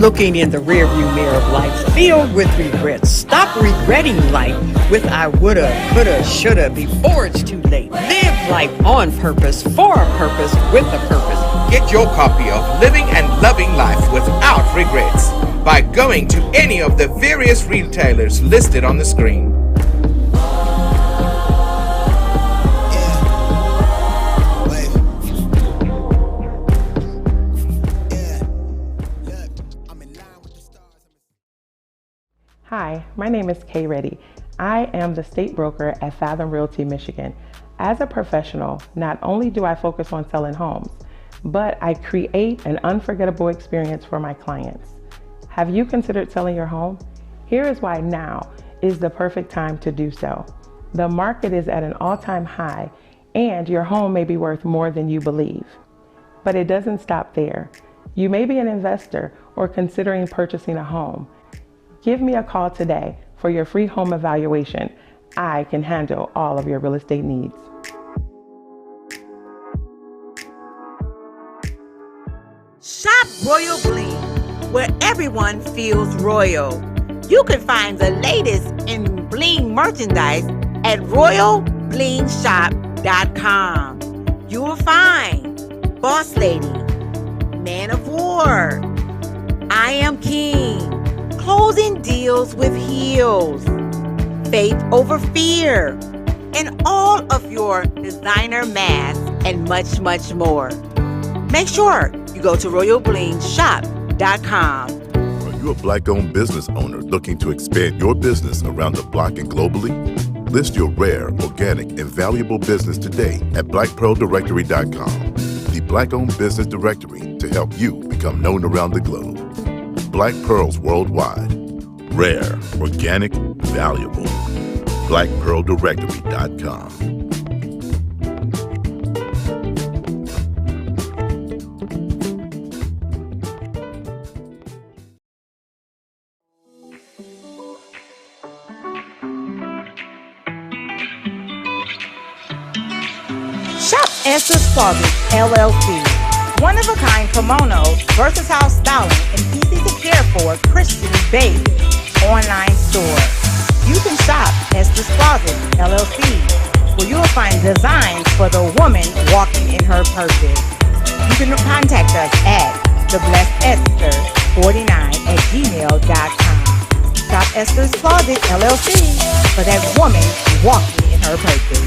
looking in the rearview mirror of life filled with regrets. Stop regretting life with I woulda, coulda, shoulda before it's too late. Live life on purpose, for a purpose, with a purpose. Get your copy of Living and Loving Life Without Regrets by going to any of the various retailers listed on the screen. Hi, my name is Kay Reddy. I am the state broker at Fathom Realty, Michigan. As a professional, not only do I focus on selling homes, but I create an unforgettable experience for my clients. Have you considered selling your home? Here is why now is the perfect time to do so. The market is at an all-time high, and your home may be worth more than you believe. But it doesn't stop there. You may be an investor or considering purchasing a home. Give me a call today for your free home evaluation. I can handle all of your real estate needs. Shop Royal Bling, where everyone feels royal. You can find the latest in bling merchandise at royalblingshop.com. You will find Boss Lady, Man of War, I Am King, Closing Deals with Heels, Faith Over Fear, and all of your designer masks and much, much more. Make sure you go to royalblingshop.com. Are you a Black-owned business owner looking to expand your business around the block and globally? List your rare, organic, and valuable business today at blackpearldirectory.com, the Black-owned business directory to help you become known around the globe. Black Pearls Worldwide. Rare, organic, valuable. BlackPearlDirectory.com. Shop Esther's Closet, LLC. One-of-a-kind kimonos, versatile styling, and easy to care for Christian-based online store. You can shop Esther's Closet, LLC, where you'll find designs for the woman walking in her purpose. You can contact us at theblessedesther49@gmail.com. Shop Esther's Closet, LLC, for that woman walking in her purpose.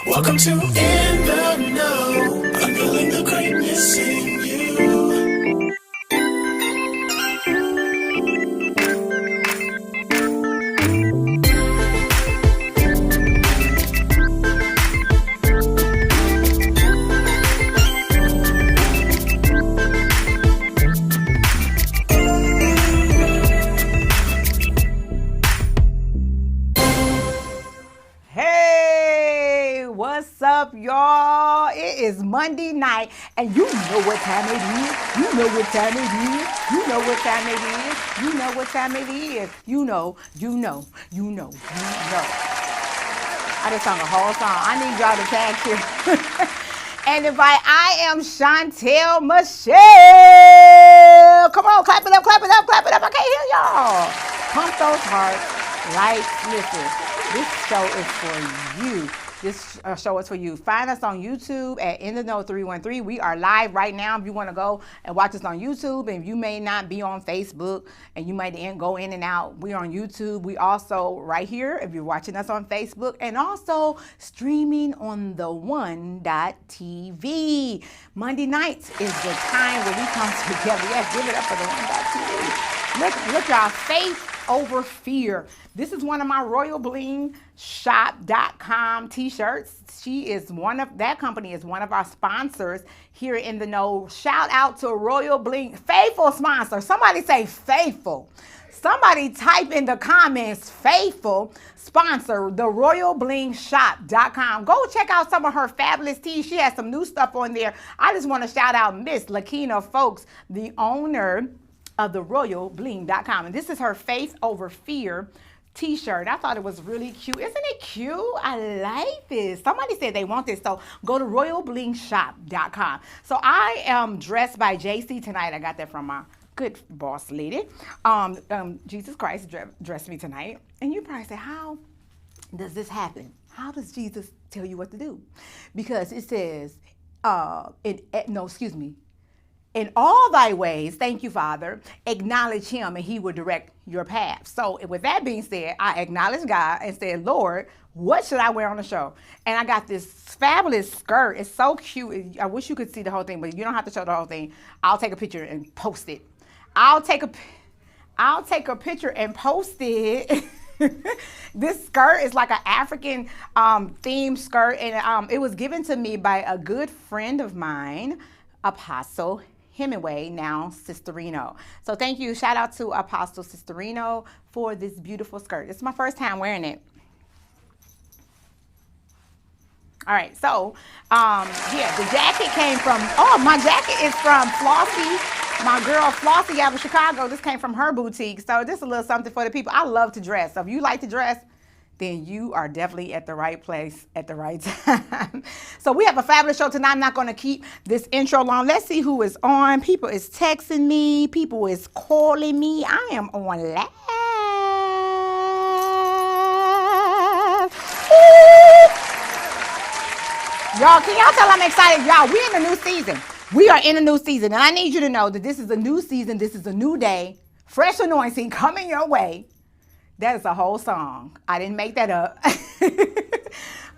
Welcome to In the Know, unveiling the greatness in you. What's up, y'all? It is Monday night, and you know what time it is. You know what time it is. You know what time it is. You know what time it is. You know. I just sung a whole song. I need y'all to tag here. And invite I am Chantel Michelle. Come on, clap it up, clap it up, clap it up. I can't hear y'all. Pump those hearts. Listen, this show is for you. This show is for you. Find us on YouTube at In the Know 313. We are live right now. If you want to go and watch us on YouTube, and you may not be on Facebook, and you might go in and out, we're on YouTube. We also right here if you're watching us on Facebook, and also streaming on the one.tv. Monday nights is the time where we come together. Yes, give it up for the one.tv. Look, y'all, faith over fear. This is one of my royalblingshop.com t-shirts. That company is one of our sponsors here in the Know. Shout out to Royal Bling, faithful sponsor. Somebody say faithful. Somebody type in the comments, faithful sponsor, the royalblingshop.com. Go check out some of her fabulous teas. She has some new stuff on there. I just want to shout out Miss Lakina Folks, the owner of the royalbling.com. And this is her Faith Over Fear t-shirt. I thought it was really cute. Isn't it cute? I like this. Somebody said they want this, so go to royalblingshop.com. So I am dressed by JC tonight. I got that from my good boss lady. Jesus Christ dressed me tonight. And you probably say, how does this happen? How does Jesus tell you what to do? Because it says, in all thy ways, thank you, Father, acknowledge him and he will direct your path. So with that being said, I acknowledged God and said, Lord, what should I wear on the show? And I got this fabulous skirt. It's so cute. I wish you could see the whole thing, but you don't have to show the whole thing. I'll take a picture and post it. I'll take a picture and post it. This skirt is like an African themed skirt, and it was given to me by a good friend of mine, Apostle Hemingway, now Sisterino. So thank you. Shout out to Apostle Sisterino for this beautiful skirt. It's my first time wearing it. All right, so the jacket came from, my jacket is from Flossie. My girl Flossie out of Chicago. This came from her boutique. So just a little something for the people. I love to dress. So if you like to dress, then you are definitely at the right place at the right time. So we have a fabulous show tonight. I'm not going to keep this intro long. Let's see who is on. People is texting me. People is calling me. I am on live. Y'all, can y'all tell I'm excited? Y'all, we in a new season. We are in a new season, and I need you to know that this is a new season. This is a new day. Fresh anointing coming your way. That is a whole song. I didn't make that up.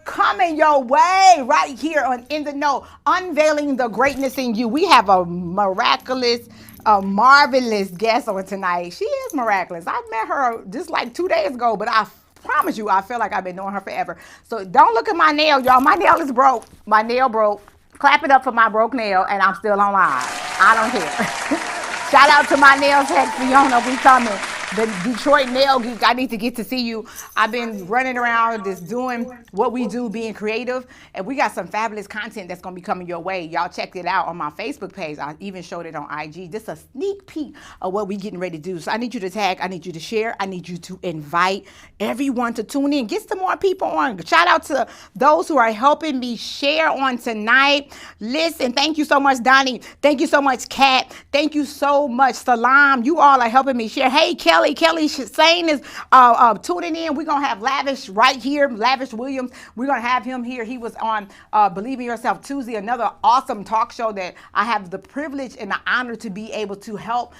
Coming your way right here on In the Know, unveiling the greatness in you. We have a miraculous, marvelous guest on tonight. She is miraculous. I met her just like 2 days ago, but I promise you, I feel like I've been knowing her forever. So don't look at my nail, y'all. My nail is broke. My nail broke. Clap it up for my broke nail, and I'm still on live. I don't care. Shout out to my nail tech, Fiona. We coming. The Detroit Nail Geek, I need to get to see you. I've been running around just doing what we do, being creative. And we got some fabulous content that's going to be coming your way. Y'all check it out on my Facebook page. I even showed it on IG. Just a sneak peek of what we getting ready to do. So I need you to tag. I need you to share. I need you to invite everyone to tune in. Get some more people on. Shout out to those who are helping me share on tonight. Listen, thank you so much, Donnie. Thank you so much, Kat. Thank you so much, Salam. You all are helping me share. Hey, Kelly Sane is tuning in. We're going to have Lavish right here. Lavish Williams. We're going to have him here. He was on Believe in Yourself Tuesday, another awesome talk show that I have the privilege and the honor to be able to help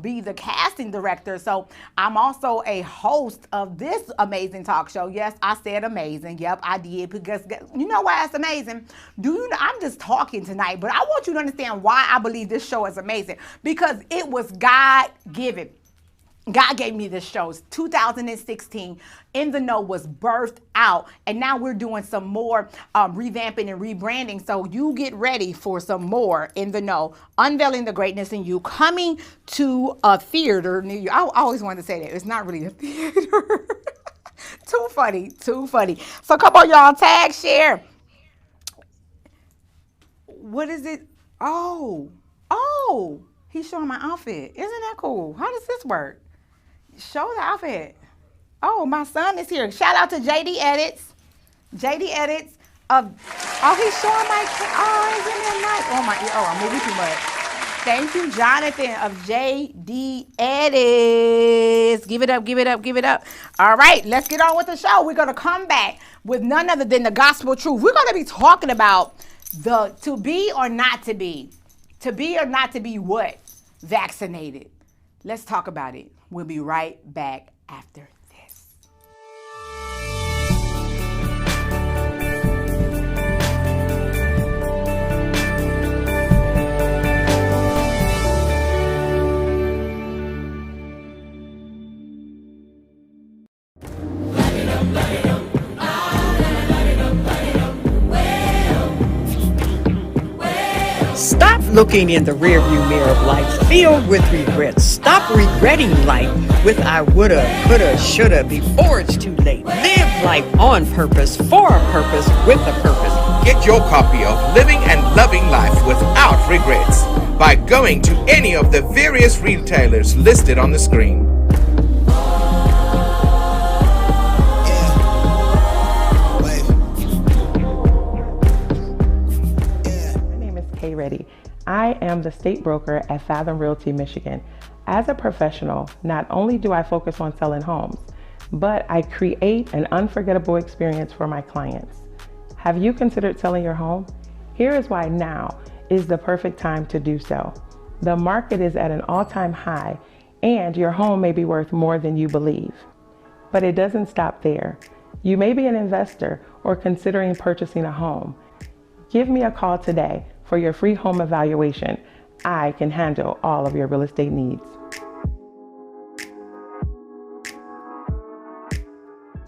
be the casting director. So I'm also a host of this amazing talk show. Yes, I said amazing. Yep, I did, because you know why it's amazing? I'm just talking tonight, but I want you to understand why I believe this show is amazing, because it was God-given. God gave me this show. It's 2016. In the Know was birthed out, and now we're doing some more revamping and rebranding. So you get ready for some more In the Know, unveiling the greatness in you, coming to a theater near you. I always wanted to say that. It's not really a theater. Too funny. So come on, y'all, tag, share. What is it? Oh, he's showing my outfit. Isn't that cool? How does this work? Show the outfit. Oh, my son is here. Shout out to JD Edits. He's showing my, isn't that nice? I'm moving too much. Thank you, Jonathan of JD Edits. Give it up. All right, let's get on with the show. We're going to come back with none other than the gospel truth. We're going to be talking about the to be or not to be. To be or not to be what? Vaccinated. Let's talk about it. We'll be right back after this. Stop looking in the rearview mirror of life filled with regrets. Stop regretting life with I woulda, coulda, shoulda before it's too late. Live life on purpose, for a purpose, with a purpose. Get your copy of Living and Loving Life Without Regrets by going to any of the various retailers listed on the screen. Reddy. I am the state broker at Fathom Realty, Michigan. As a professional, not only do I focus on selling homes, but I create an unforgettable experience for my clients. Have you considered selling your home? Here is why now is the perfect time to do so. The market is at an all-time high, and your home may be worth more than you believe. But it doesn't stop there. You may be an investor or considering purchasing a home. Give me a call today for your free home evaluation. I can handle all of your real estate needs.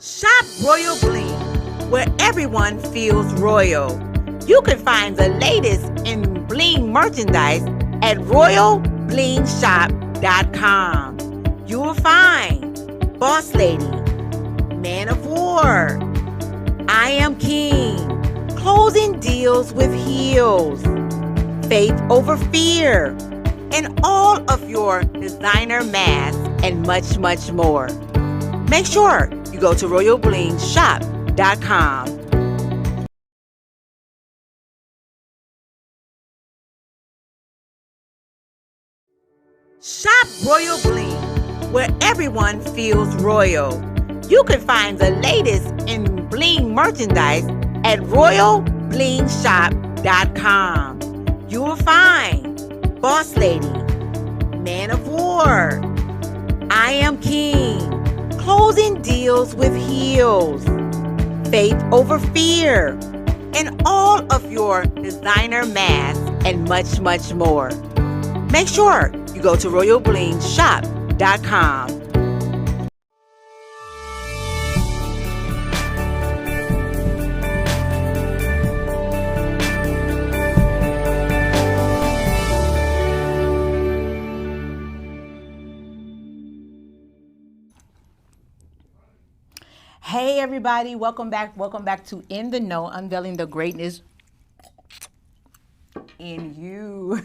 Shop Royal Bling, where everyone feels royal. You can find the latest in bling merchandise at royalblingshop.com. You will find Boss Lady, Man of War, I Am King, Closing Deals with Heels, Faith Over Fear, and all of your designer masks and much, much more. Make sure you go to royalblingshop.com. Shop Royal Bling, where everyone feels royal. You can find the latest in bling merchandise at royalblingshop.com. You will find Boss Lady, Man of War, I Am King, Closing Deals with Heels, Faith Over Fear, and all of your designer masks and much, much more. Make sure you go to royalblingshop.com. Hey everybody, welcome back to In the Know, unveiling the greatness in you.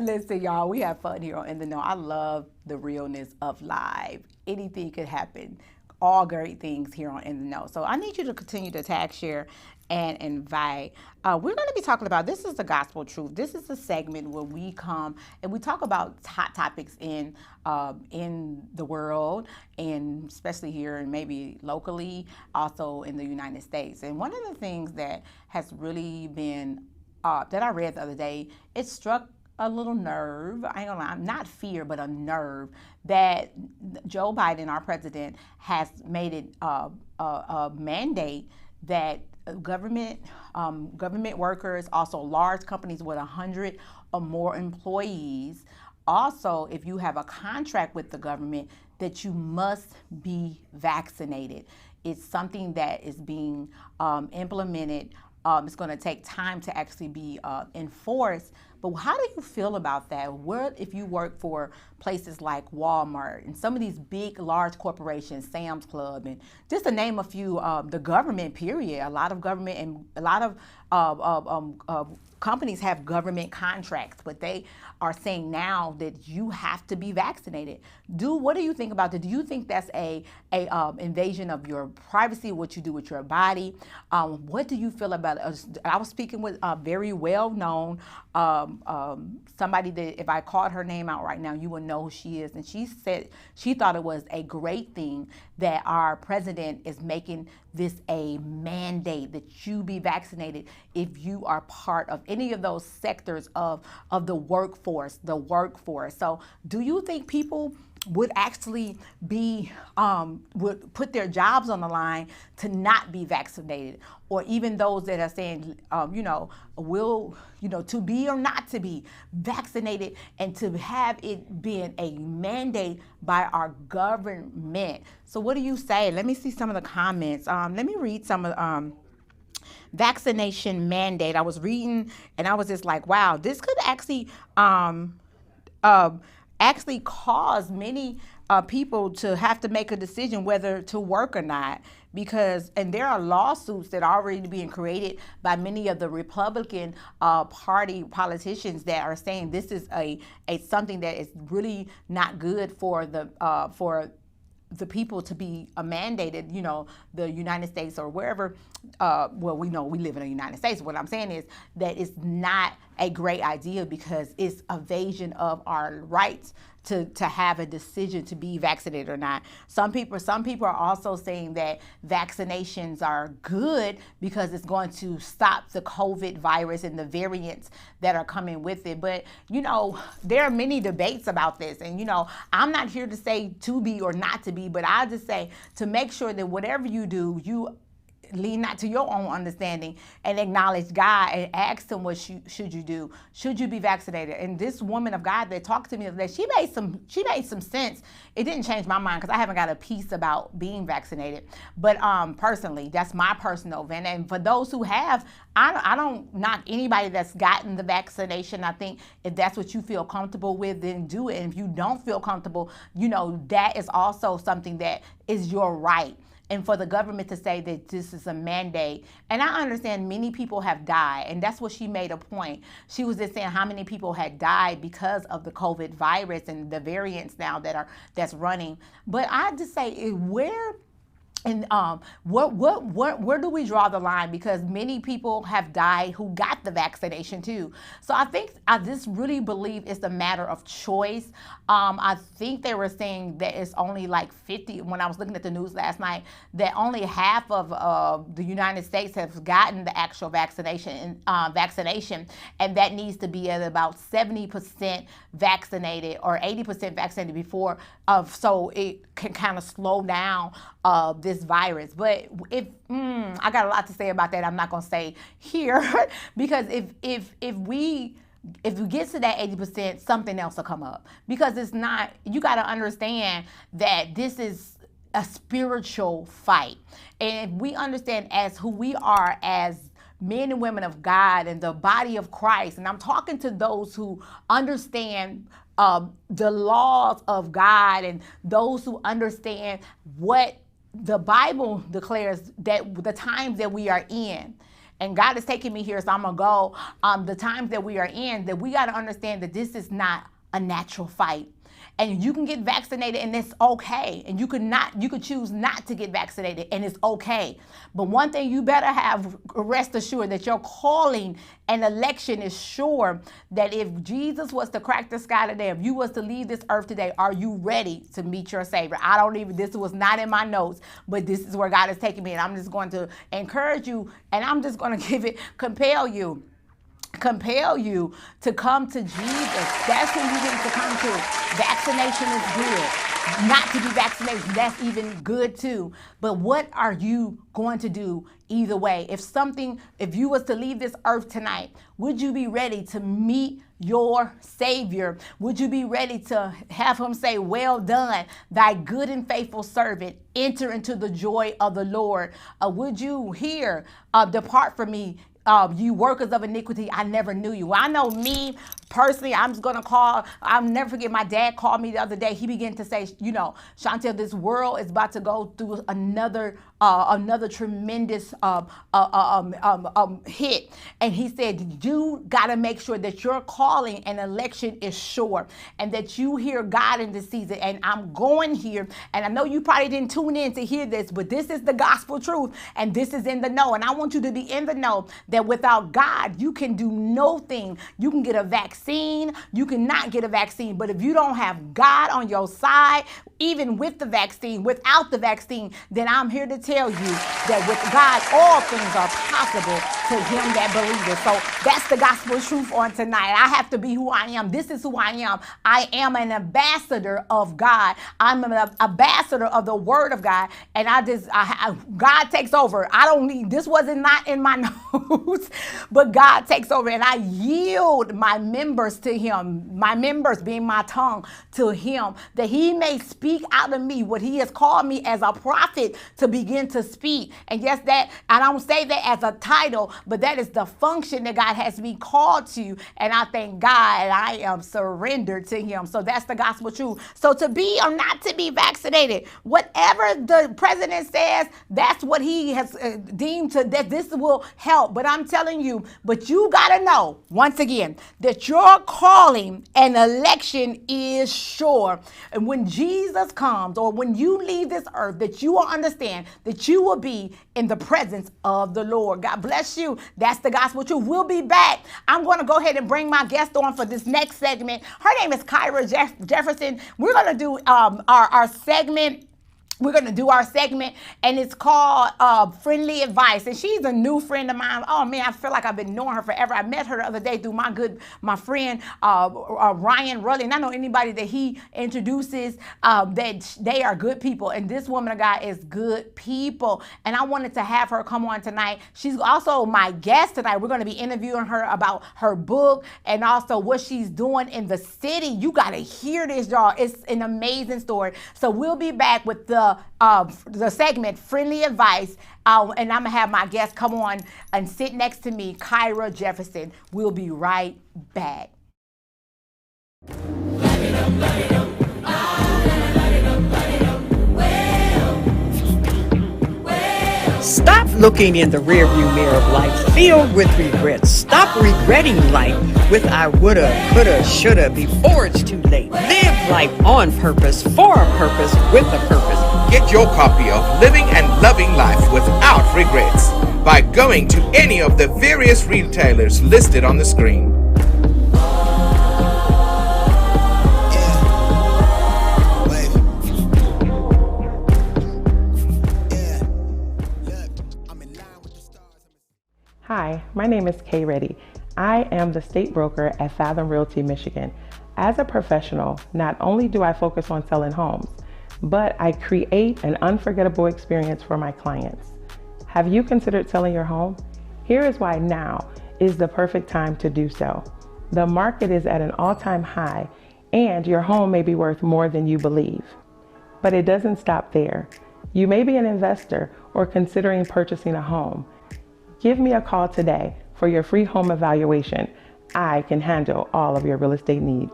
Listen, y'all, we have fun here on In the Know. I love the realness of live. Anything could happen. All great things here on In the Know. So I need you to continue to tag, share, and invite. We're going to be talking about, this is the gospel truth. This is the segment where we come and we talk about hot topics in the world, and especially here and maybe locally, also in the United States. And one of the things that has really been, that I read the other day, it struck a little nerve, I ain't gonna lie, not fear, but a nerve, that Joe Biden, our president, has made it a mandate that government workers, also large companies with 100 or more employees, also if you have a contract with the government, that you must be vaccinated. It's something that is being implemented. It's going to take time to actually be enforced. But how do you feel about that? What if you work for places like Walmart and some of these big, large corporations, Sam's Club, and just to name a few, the government, period. A lot of government and a lot of companies have government contracts, but they are saying now that you have to be vaccinated. What do you think about that? Do you think that's a invasion of your privacy, what you do with your body? What do you feel about it? I was speaking with a very well-known somebody that if I called her name out right now, you would know who she is. And she said she thought it was a great thing that our president is making this a mandate that you be vaccinated if you are part of any of those sectors of the workforce. So do you think people would actually be, would put their jobs on the line to not be vaccinated? Or even those that are saying, to be or not to be vaccinated, and to have it being a mandate by our government. So what do you say? Let me see some of the comments. Let me read some of vaccination mandate. I was reading and I was just like, wow, this could actually cause many people to have to make a decision whether to work or not, and there are lawsuits that are already being created by many of the Republican Party politicians that are saying this is a something that is really not good for the people to be mandated, the United States or wherever, well, we know we live in the United States. What I'm saying is that it's not a great idea because it's evasion of our rights to have a decision to be vaccinated or not. Some people are also saying that vaccinations are good because it's going to stop the COVID virus and the variants that are coming with it. But, there are many debates about this. And, I'm not here to say to be or not to be, but I just say to make sure that whatever you do, you lean not to your own understanding and acknowledge God and ask him what should you do? Should you be vaccinated? And this woman of God that talked to me today, she made some sense. It didn't change my mind because I haven't got a piece about being vaccinated. But personally, that's my personal opinion. And for those who have, I don't knock anybody that's gotten the vaccination. I think if that's what you feel comfortable with, then do it. And if you don't feel comfortable, that is also something that is your right. And for the government to say that this is a mandate, and I understand many people have died, and that's what she made a point. She was just saying how many people had died because of the COVID virus and the variants now that's running. But I just say, where do we draw the line? Because many people have died who got the vaccination too. So I just really believe it's a matter of choice. I think they were saying that it's only like 50, when I was looking at the news last night, that only half of the United States has gotten the actual vaccination, and that needs to be at about 70% vaccinated or 80% vaccinated before, so it can kind of slow down this virus. But I got a lot to say about that. I'm not going to say here because if we get to that 80%, something else will come up, because it's not, you got to understand that this is a spiritual fight. And if we understand as who we are as men and women of God and the body of Christ, and I'm talking to those who understand the laws of God and those who understand what the Bible declares, that the times that we are in. And God is taking me here, so I'm going to go. The times that we are in, that we got to understand that this is not a natural fight. And you can get vaccinated and it's okay. And you could choose not to get vaccinated and it's okay. But one thing you better have, rest assured that your calling and election is sure, that if Jesus was to crack the sky today, if you was to leave this earth today, are you ready to meet your Savior? This was not in my notes, but this is where God is taking me. And I'm just going to encourage you, and I'm just going to compel you to come to Jesus. That's who you need to come to. Vaccination is good. Not to be vaccinated, that's even good too. But what are you going to do either way? If you was to leave this earth tonight, would you be ready to meet your Savior? Would you be ready to have him say, well done, thy good and faithful servant, enter into the joy of the Lord? Would you hear, depart from me, you workers of iniquity, I never knew you? Well, I know me personally, I'll never forget, my dad called me the other day. He began to say, Chantel, this world is about to go through another tremendous hit. And he said, you got to make sure that your calling and election is sure, and that you hear God in this season. And I'm going here, and I know you probably didn't tune in to hear this, but this is the gospel truth, and this is in the know. And I want you to be in the know that without God, you can do no thing. You can get a vaccine, you cannot get a vaccine, but if you don't have God on your side, even with the vaccine, without the vaccine, then I'm here to tell you that with God, all things are possible to him that believeth. So that's the gospel truth on tonight. I have to be who I am. This is who I am. I am an ambassador of God. I'm an ambassador of the word of God. And God takes over. This wasn't not in my notes, but God takes over, and I yield my members to him, my members being my tongue to him, that he may speak out of me what he has called me as a prophet to begin to speak. And yes, that, I don't say that as a title, but that is the function that God has me called to. And I thank God, and I am surrendered to him. So that's the gospel truth. So to be or not to be vaccinated, whatever the president says, that's what he has deemed that this will help. But I'm telling you, but you got to know, once again, that your calling and election is sure. And when Jesus Jesus comes or when you leave this earth, that you will understand that you will be in the presence of the Lord. God bless you. That's the gospel truth. We'll be back. I'm going to go ahead and bring my guest on for this next segment. Her name is Kyra Jefferson. We're going to do our segment. We're going to do our segment, and it's called Friendly Advice. And she's a new friend of mine. Oh, man, I feel like I've been knowing her forever. I met her the other day through my friend, Ryan Rully. And I know anybody that he introduces, that they are good people. And this woman of God is good people. And I wanted to have her come on tonight. She's also my guest tonight. We're going to be interviewing her about her book and also what she's doing in the city. You got to hear this, y'all. It's an amazing story. So we'll be back with the segment Friendly Advice, and I'm gonna have my guest come on and sit next to me, Kyra Jefferson. We'll be right back. Stop looking in the rearview mirror of life filled with regrets. Stop regretting life with I woulda, coulda, shoulda before it's too late. Live life on purpose, for a purpose, with a purpose. Get your copy of Living and Loving Life Without Regrets by going to any of the various retailers listed on the screen. Hi, my name is Kyra. I am the state broker at Fathom Realty, Michigan. As a professional, not only do I focus on selling homes, but I create an unforgettable experience for my clients. Have you considered selling your home? Here is why now is the perfect time to do so. The market is at an all-time high, and your home may be worth more than you believe. But it doesn't stop there. You may be an investor or considering purchasing a home. Give me a call today for your free home evaluation. I can handle all of your real estate needs.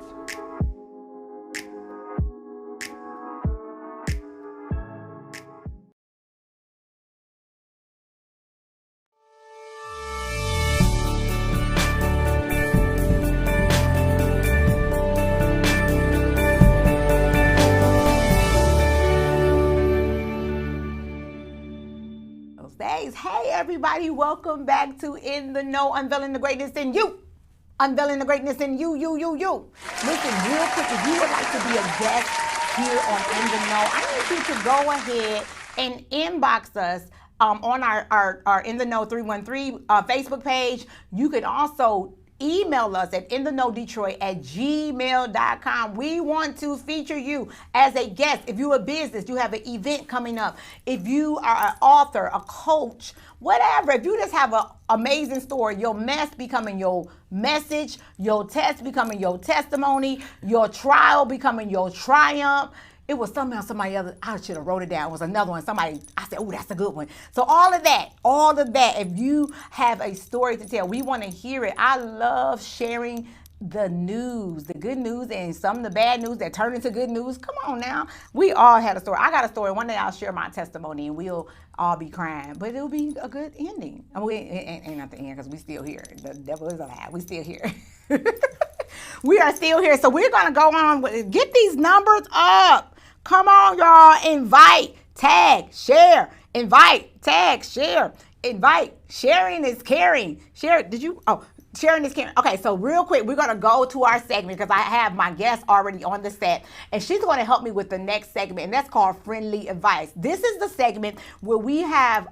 Hey everybody, welcome back to In the Know, unveiling the greatness in you. Unveiling the greatness in you. Listen, real quick, if you would like to be a guest here on In the Know, I need you to go ahead and inbox us on our In the Know 313 Facebook page. You can also email us at inthenowdetroit@gmail.com. We want to feature you as a guest. If you're a business, you have an event coming up. If you are an author, a coach, whatever. If you just have an amazing story, your mess becoming your message, your test becoming your testimony, your trial becoming your triumph. It was somebody else, I should have wrote it down. It was another one. I said, oh, that's a good one. So all of that, if you have a story to tell, we want to hear it. I love sharing the news, the good news, and some of the bad news that turn into good news. Come on now. We all had a story. I got a story. One day I'll share my testimony and we'll all be crying, but it'll be a good ending. I mean, ain't not the end because we still here. The devil is alive. We still here. We are still here. So we're going to go on with, get these numbers up. Come on, y'all. Invite, tag, share. Invite, tag, share. Invite. Sharing is caring. Share. Sharing is caring. Okay, so real quick, we're going to go to our segment because I have my guest already on the set, and she's going to help me with the next segment, and that's called Friendly Advice. This is the segment where we have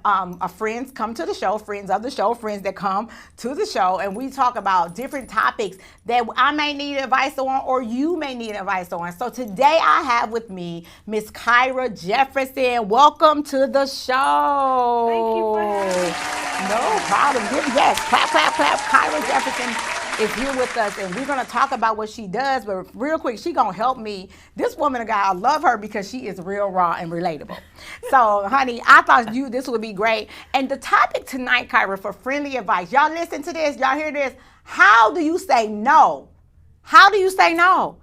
friends come to the show, friends of the show, friends that come to the show, and we talk about different topics that I may need advice on or you may need advice on. So today I have with me Miss Kyra Jefferson. Welcome to the show. Thank you for having me. No problem. Yes, clap, clap, clap. Kyra Jefferson is here with us, and we're going to talk about what she does, but real quick, she's going to help me. This woman, I love her because she is real raw and relatable. So, honey, I thought this would be great. And the topic tonight, Kyra, for friendly advice, y'all listen to this, y'all hear this. How do you say no? How do you say no?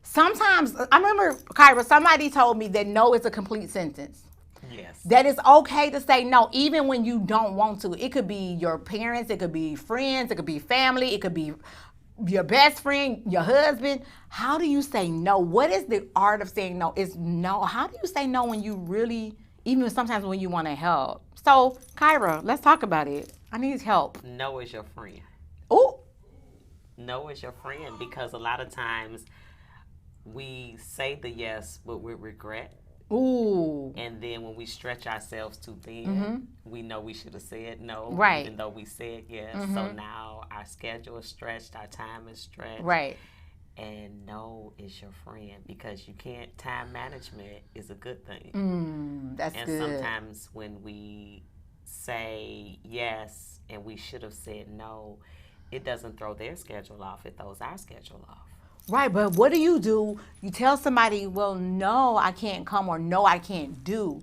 Sometimes, I remember, Kyra, somebody told me that no is a complete sentence. Yes. That it's okay to say no, even when you don't want to. It could be your parents, it could be friends, it could be family, it could be your best friend, your husband. How do you say no? What is the art of saying no? It's no. How do you say no when you really, even sometimes when you want to help? So, Kyra, let's talk about it. I need help. No is your friend. Oh, No is your friend, because a lot of times we say the yes, but with regret. ooh, And then when we stretch ourselves too thin, we know we should have said no, Right. even though we said yes. So now our schedule is stretched, our time is stretched. right. And no is your friend, because you can't, time management is a good thing. That's And good. sometimes when we say yes and we should have said no, it doesn't throw their schedule off, it throws our schedule off. Right, but what do? You tell somebody, well, no, I can't come, or no, I can't do.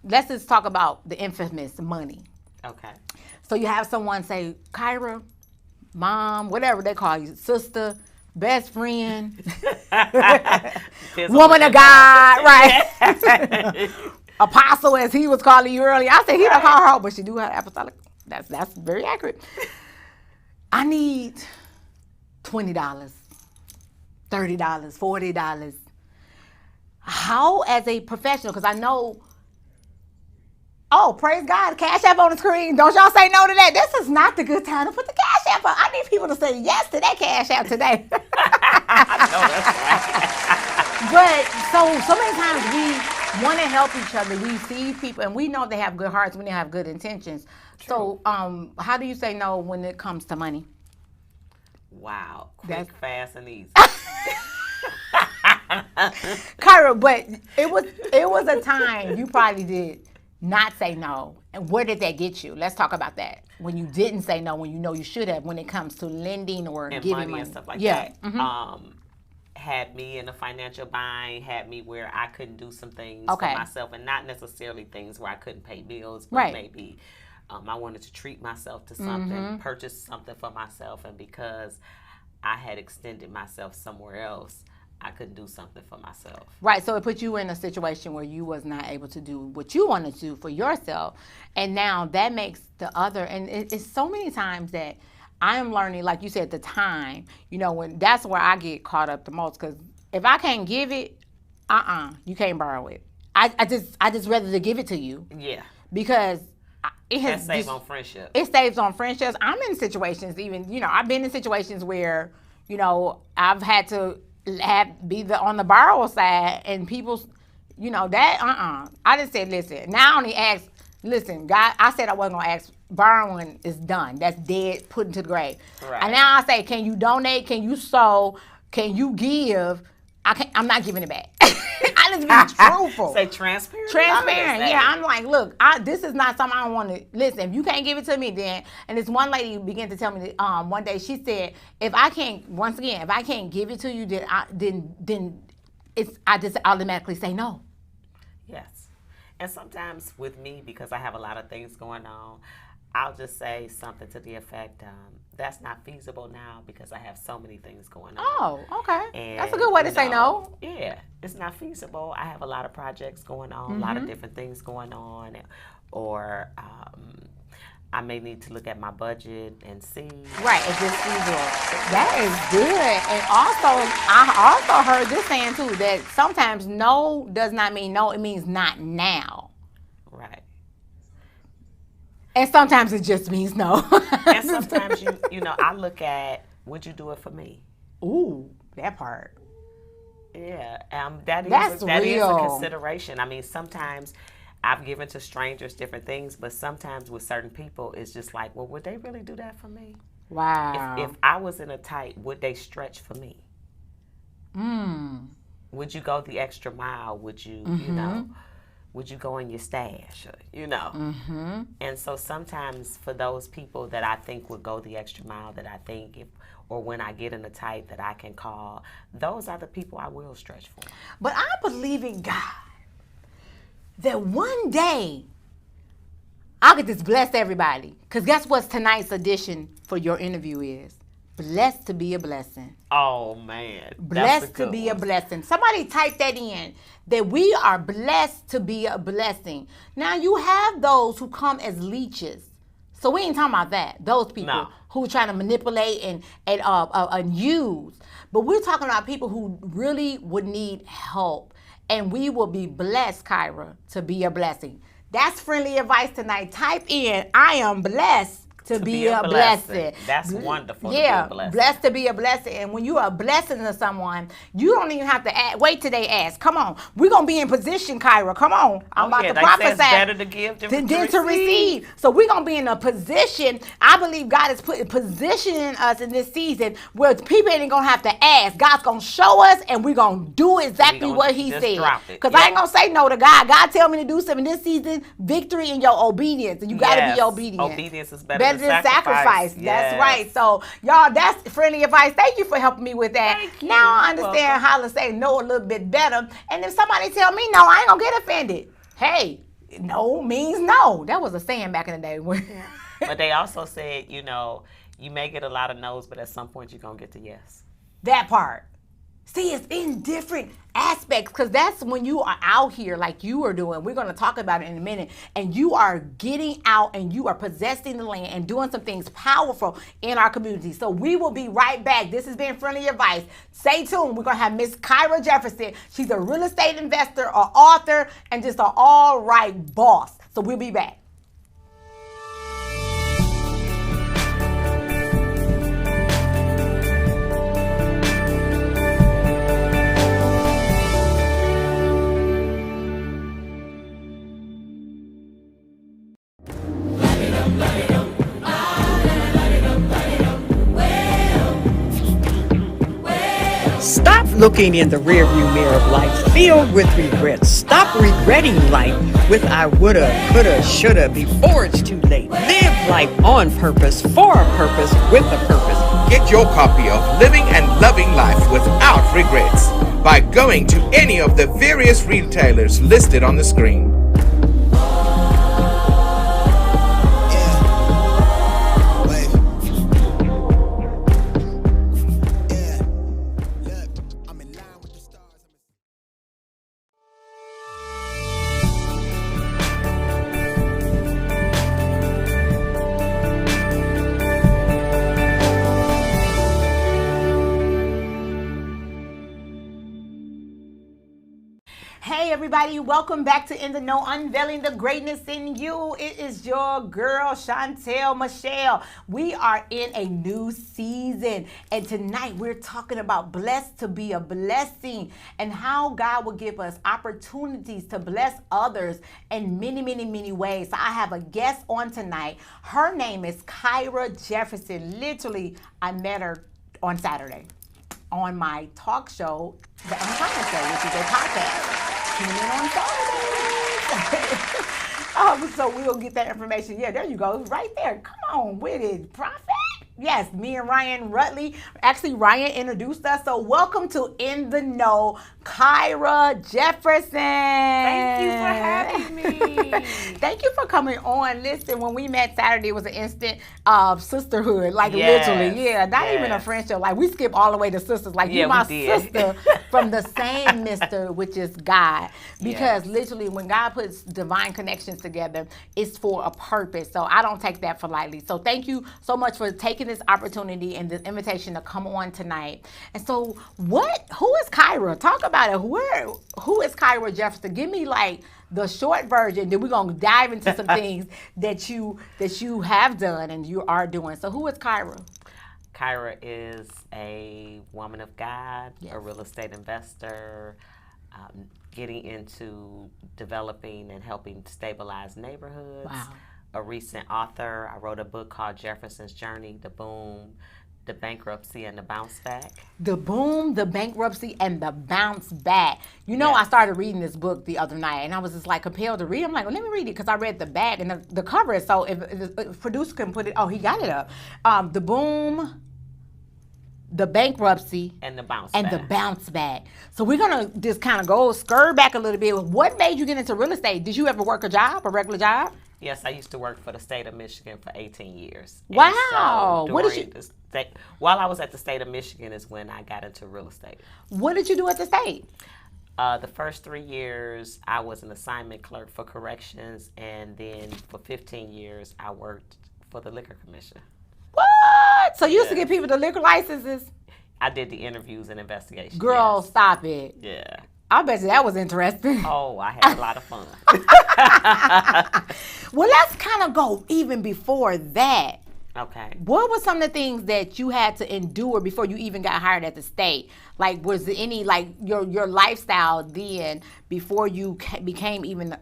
Let's just talk about the infamous money. Okay. So you have someone say, Kyra, mom, whatever they call you, sister, best friend, woman of God, right? Apostle, as he was calling you earlier. I said he don't call her, but she do have apostolic. That's very accurate. I need $20, $30, $40. How, as a professional, because I know, oh, praise God, Cash App on the screen. Don't y'all say no to that. This is not the good time to put the Cash App up. I need people to say yes to that Cash App today. But so many times we want to help each other. We see people, and we know they have good hearts when they have good intentions. So how do you say no when it comes to money? Wow. Quick, fast, and easy. Kyra, but it was a time you probably did not say no. And where did that get you? Let's talk about that. When you didn't say no, when you know you should have, when it comes to lending or And giving money money and stuff like yeah. that. Had me in a financial bind, had me where I couldn't do some things Okay. for myself, and not necessarily things where I couldn't pay bills, but Right. maybe I wanted to treat myself to something, purchase something for myself, and because I had extended myself somewhere else, I couldn't do something for myself. Right, so it put you in a situation where you was not able to do what you wanted to do for yourself. And now that makes the other, and it's so many times that I am learning, like you said, the time, when that's where I get caught up the most. Because if I can't give it, you can't borrow it. I just rather to give it to you. Yeah. Because it That has saves on friendship. It saves on friendships. I'm in situations I've been in situations where, I've had to be on the borrower side, and people, that, I just said, listen, now I only ask, listen, God, I said I wasn't going to ask, borrowing is done. That's dead, put into the grave. Right. And now I say, can you donate? Can you sow? Can you give? I'm not giving it back. I just be truthful. Say transparent. Transparent, yeah. I'm like, look, this is not something I don't want to listen. If you can't give it to me, then. And this one lady began to tell me that one day, she said, if I can't give it to you, then I just automatically say no. Yes. And sometimes with me, because I have a lot of things going on, I'll just say something to the effect, that's not feasible now because I have so many things going on. Oh, okay. And, that's a good way to say no. Yeah, it's not feasible. I have a lot of projects going on, a lot of different things going on, or I may need to look at my budget and see. Right, if it's feasible. That is good. And also, I also heard this saying too, that sometimes no does not mean no, it means not now. Right. And sometimes it just means no. And sometimes I look at, would you do it for me? Ooh, that part. Yeah, that is real. a consideration. I mean, sometimes I've given to strangers different things, but sometimes with certain people, it's just like, well, would they really do that for me? Wow. If I was in a tight, would they stretch for me? Would you go the extra mile? Would you, would you go in your stash? And so sometimes for those people that I think would go the extra mile, that I think or when I get in a tight that I can call, those are the people I will stretch for. But I believe in God that one day I'll get this bless everybody. Because guess what tonight's edition for your interview is? Blessed to be a blessing. Oh, man. Blessed to be a blessing. Somebody type that in, that we are blessed to be a blessing. Now, you have those who come as leeches. So we ain't talking about that. Those people No. who trying to manipulate and use. But we're talking about people who really would need help. And we will be blessed, Kyra, to be a blessing. That's friendly advice tonight. Type in, I am blessed to be a blessing. That's wonderful. Yeah, to be a blessing. blessed to be a blessing. And when you are a blessing to someone, you don't even have to wait till they ask. Come on, we're gonna be in position, Kyra. Come on, I'm about to prophesy. It's better to give than to receive. So we're gonna be in a position. I believe God is positioning us in this season where people ain't gonna have to ask. God's gonna show us, and we're gonna do exactly what He said. Because I ain't gonna say no to God. God tell me to do something this season. Victory in your obedience, and you gotta be obedient. Obedience is better than sacrifice. Yes. That's right. So y'all, that's friendly advice. Thank you for helping me with that. Thank you. Now I understand how to say no a little bit better. And if somebody tell me no, I ain't gonna get offended. Hey, no means no. That was a saying back in the day. But they also said, you may get a lot of no's, but at some point you're gonna get to yes. That part. See, it's in different aspects, because that's when you are out here like you are doing. We're going to talk about it in a minute. And you are getting out and you are possessing the land and doing some things powerful in our community. So we will be right back. This has been Friendly Advice. Stay tuned. We're going to have Miss Kyra Jefferson. She's a real estate investor, an author, and just an all-right boss. So we'll be back. Stop looking in the rearview mirror of life filled with regrets. Stop regretting life with I woulda, coulda, shoulda before it's too late. Live life on purpose, for a purpose, with a purpose. Get your copy of Living and Loving Life Without Regrets by going to any of the various retailers listed on the screen. Hey everybody, welcome back to In the Know, Unveiling the Greatness in You. It is your girl, Chantel Michelle. We are in a new season, and tonight we're talking about blessed to be a blessing and how God will give us opportunities to bless others in many, many, many ways. So I have a guest on tonight. Her name is Kyra Jefferson. Literally, I met her on Saturday on my talk show, The Uncommon Show, which is a podcast. Tune in on Saturdays. So we'll get that information. Yeah, there you go. Right there. Come on with it, Prophet. Yes, me and Ryan Rutley. Actually, Ryan introduced us. So welcome to In the Know, Kyra Jefferson. Thank you for having me. Thank you for coming on. Listen, when we met Saturday, it was an instant sisterhood. Like literally, not even a friendship. Like we skip all the way to sisters. Like you're my sister from the same mister, which is God. Because literally when God puts divine connections together, it's for a purpose. So I don't take that for lightly. So thank you so much for taking this opportunity and this invitation to come on tonight. And so who is Kyra? Talk about it. Who is Kyra Jefferson? Give me like the short version. Then we're gonna dive into some things that you have done and you are doing. So who is Kyra? Kyra is a woman of God, a real estate investor, getting into developing and helping stabilize neighborhoods. Wow. A recent author. I wrote a book called Jefferson's Journey, The Boom, The Bankruptcy, and the Bounce Back. The Boom, The Bankruptcy, and the Bounce Back. You know, I started reading this book the other night, and I was just like compelled to read. I'm like, well, let me read it, because I read the back and the cover. So if producer can put it, he got it up. The Boom, The Bankruptcy, and the Bounce Back. So we're gonna just kind of skirt back a little bit. What made you get into real estate? Did you ever work a regular job? Yes, I used to work for the state of Michigan for 18 years. Wow. So while I was at the state of Michigan is when I got into real estate. What did you do at the state? The first 3 years, I was an assignment clerk for corrections, and then for 15 years, I worked for the liquor commission. What? So you used to give people the liquor licenses? I did the interviews and investigations. Girl, yes. stop it. Yeah. I bet you that was interesting. Oh, I had a lot of fun. Well, let's kind of go even before that. Okay. What were some of the things that you had to endure before you even got hired at the state? Like, was there any, like, your lifestyle then, before you became even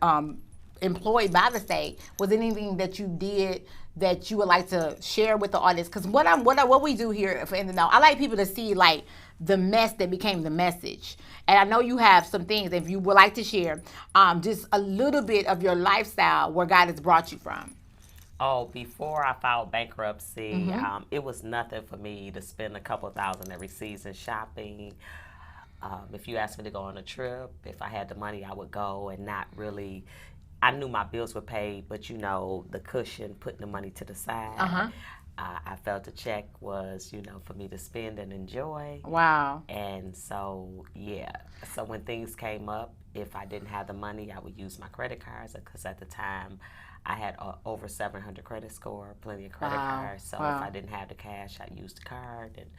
employed by the state? Was there anything that you did that you would like to share with the audience? Because what we do here for In the Know, I like people to see, like, the mess that became the message. And I know you have some things, if you would like to share, just a little bit of your lifestyle, where God has brought you from. Oh, before I filed bankruptcy, it was nothing for me to spend a couple $1,000 every season shopping. If you asked me to go on a trip, if I had the money, I would go, and not really. I knew my bills were paid, but the cushion, putting the money to the side. I felt the check was, for me to spend and enjoy. Wow. And so, yeah. So when things came up, if I didn't have the money, I would use my credit cards, because at the time, I had over 700 credit score, plenty of credit cards. So if I didn't have the cash, I used the card and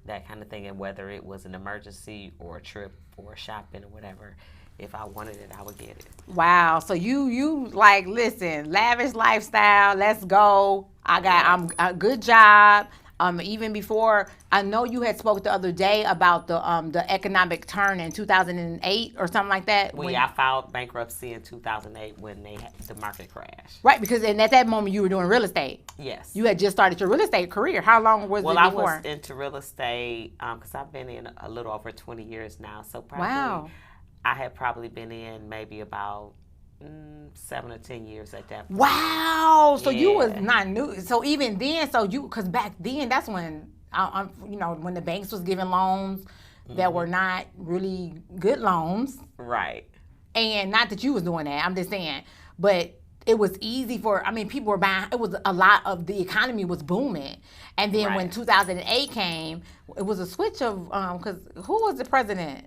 that kind of thing. And whether it was an emergency or a trip or shopping or whatever, if I wanted it, I would get it. Wow. So you like, listen, lavish lifestyle. Let's go. I'm a good job. Even before, I know you had spoke the other day about the economic turn in 2008 or something like that. I filed bankruptcy in 2008 when the market crashed. Right, because at that moment you were doing real estate. Yes. You had just started your real estate career. How long was it before? Well, I was into real estate because I've been in a little over 20 years now. So probably I had probably been in maybe about 7 or 10 years at that point. Wow. So you was not new. So even then, because back then, that's when, when the banks was giving loans that were not really good loans. Right. And not that you was doing that, I'm just saying. But it was easy people were buying, it was a lot of, the economy was booming. And then when 2008 came, it was a switch of, because who was the president?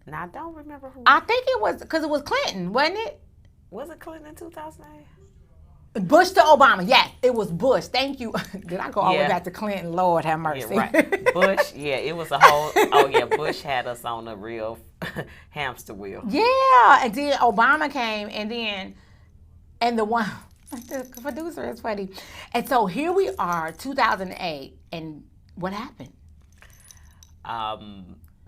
Now, I don't remember who. I think it was, because it was Clinton, wasn't it? Was it Clinton in 2008? Bush to Obama. Yes, it was Bush. Thank you. Did I go all the way back to Clinton? Lord have mercy. Yeah, right. Bush, it was a whole, Bush had us on a real hamster wheel. Yeah, and then Obama came, and the one, the producer is funny. And so here we are, 2008, and what happened?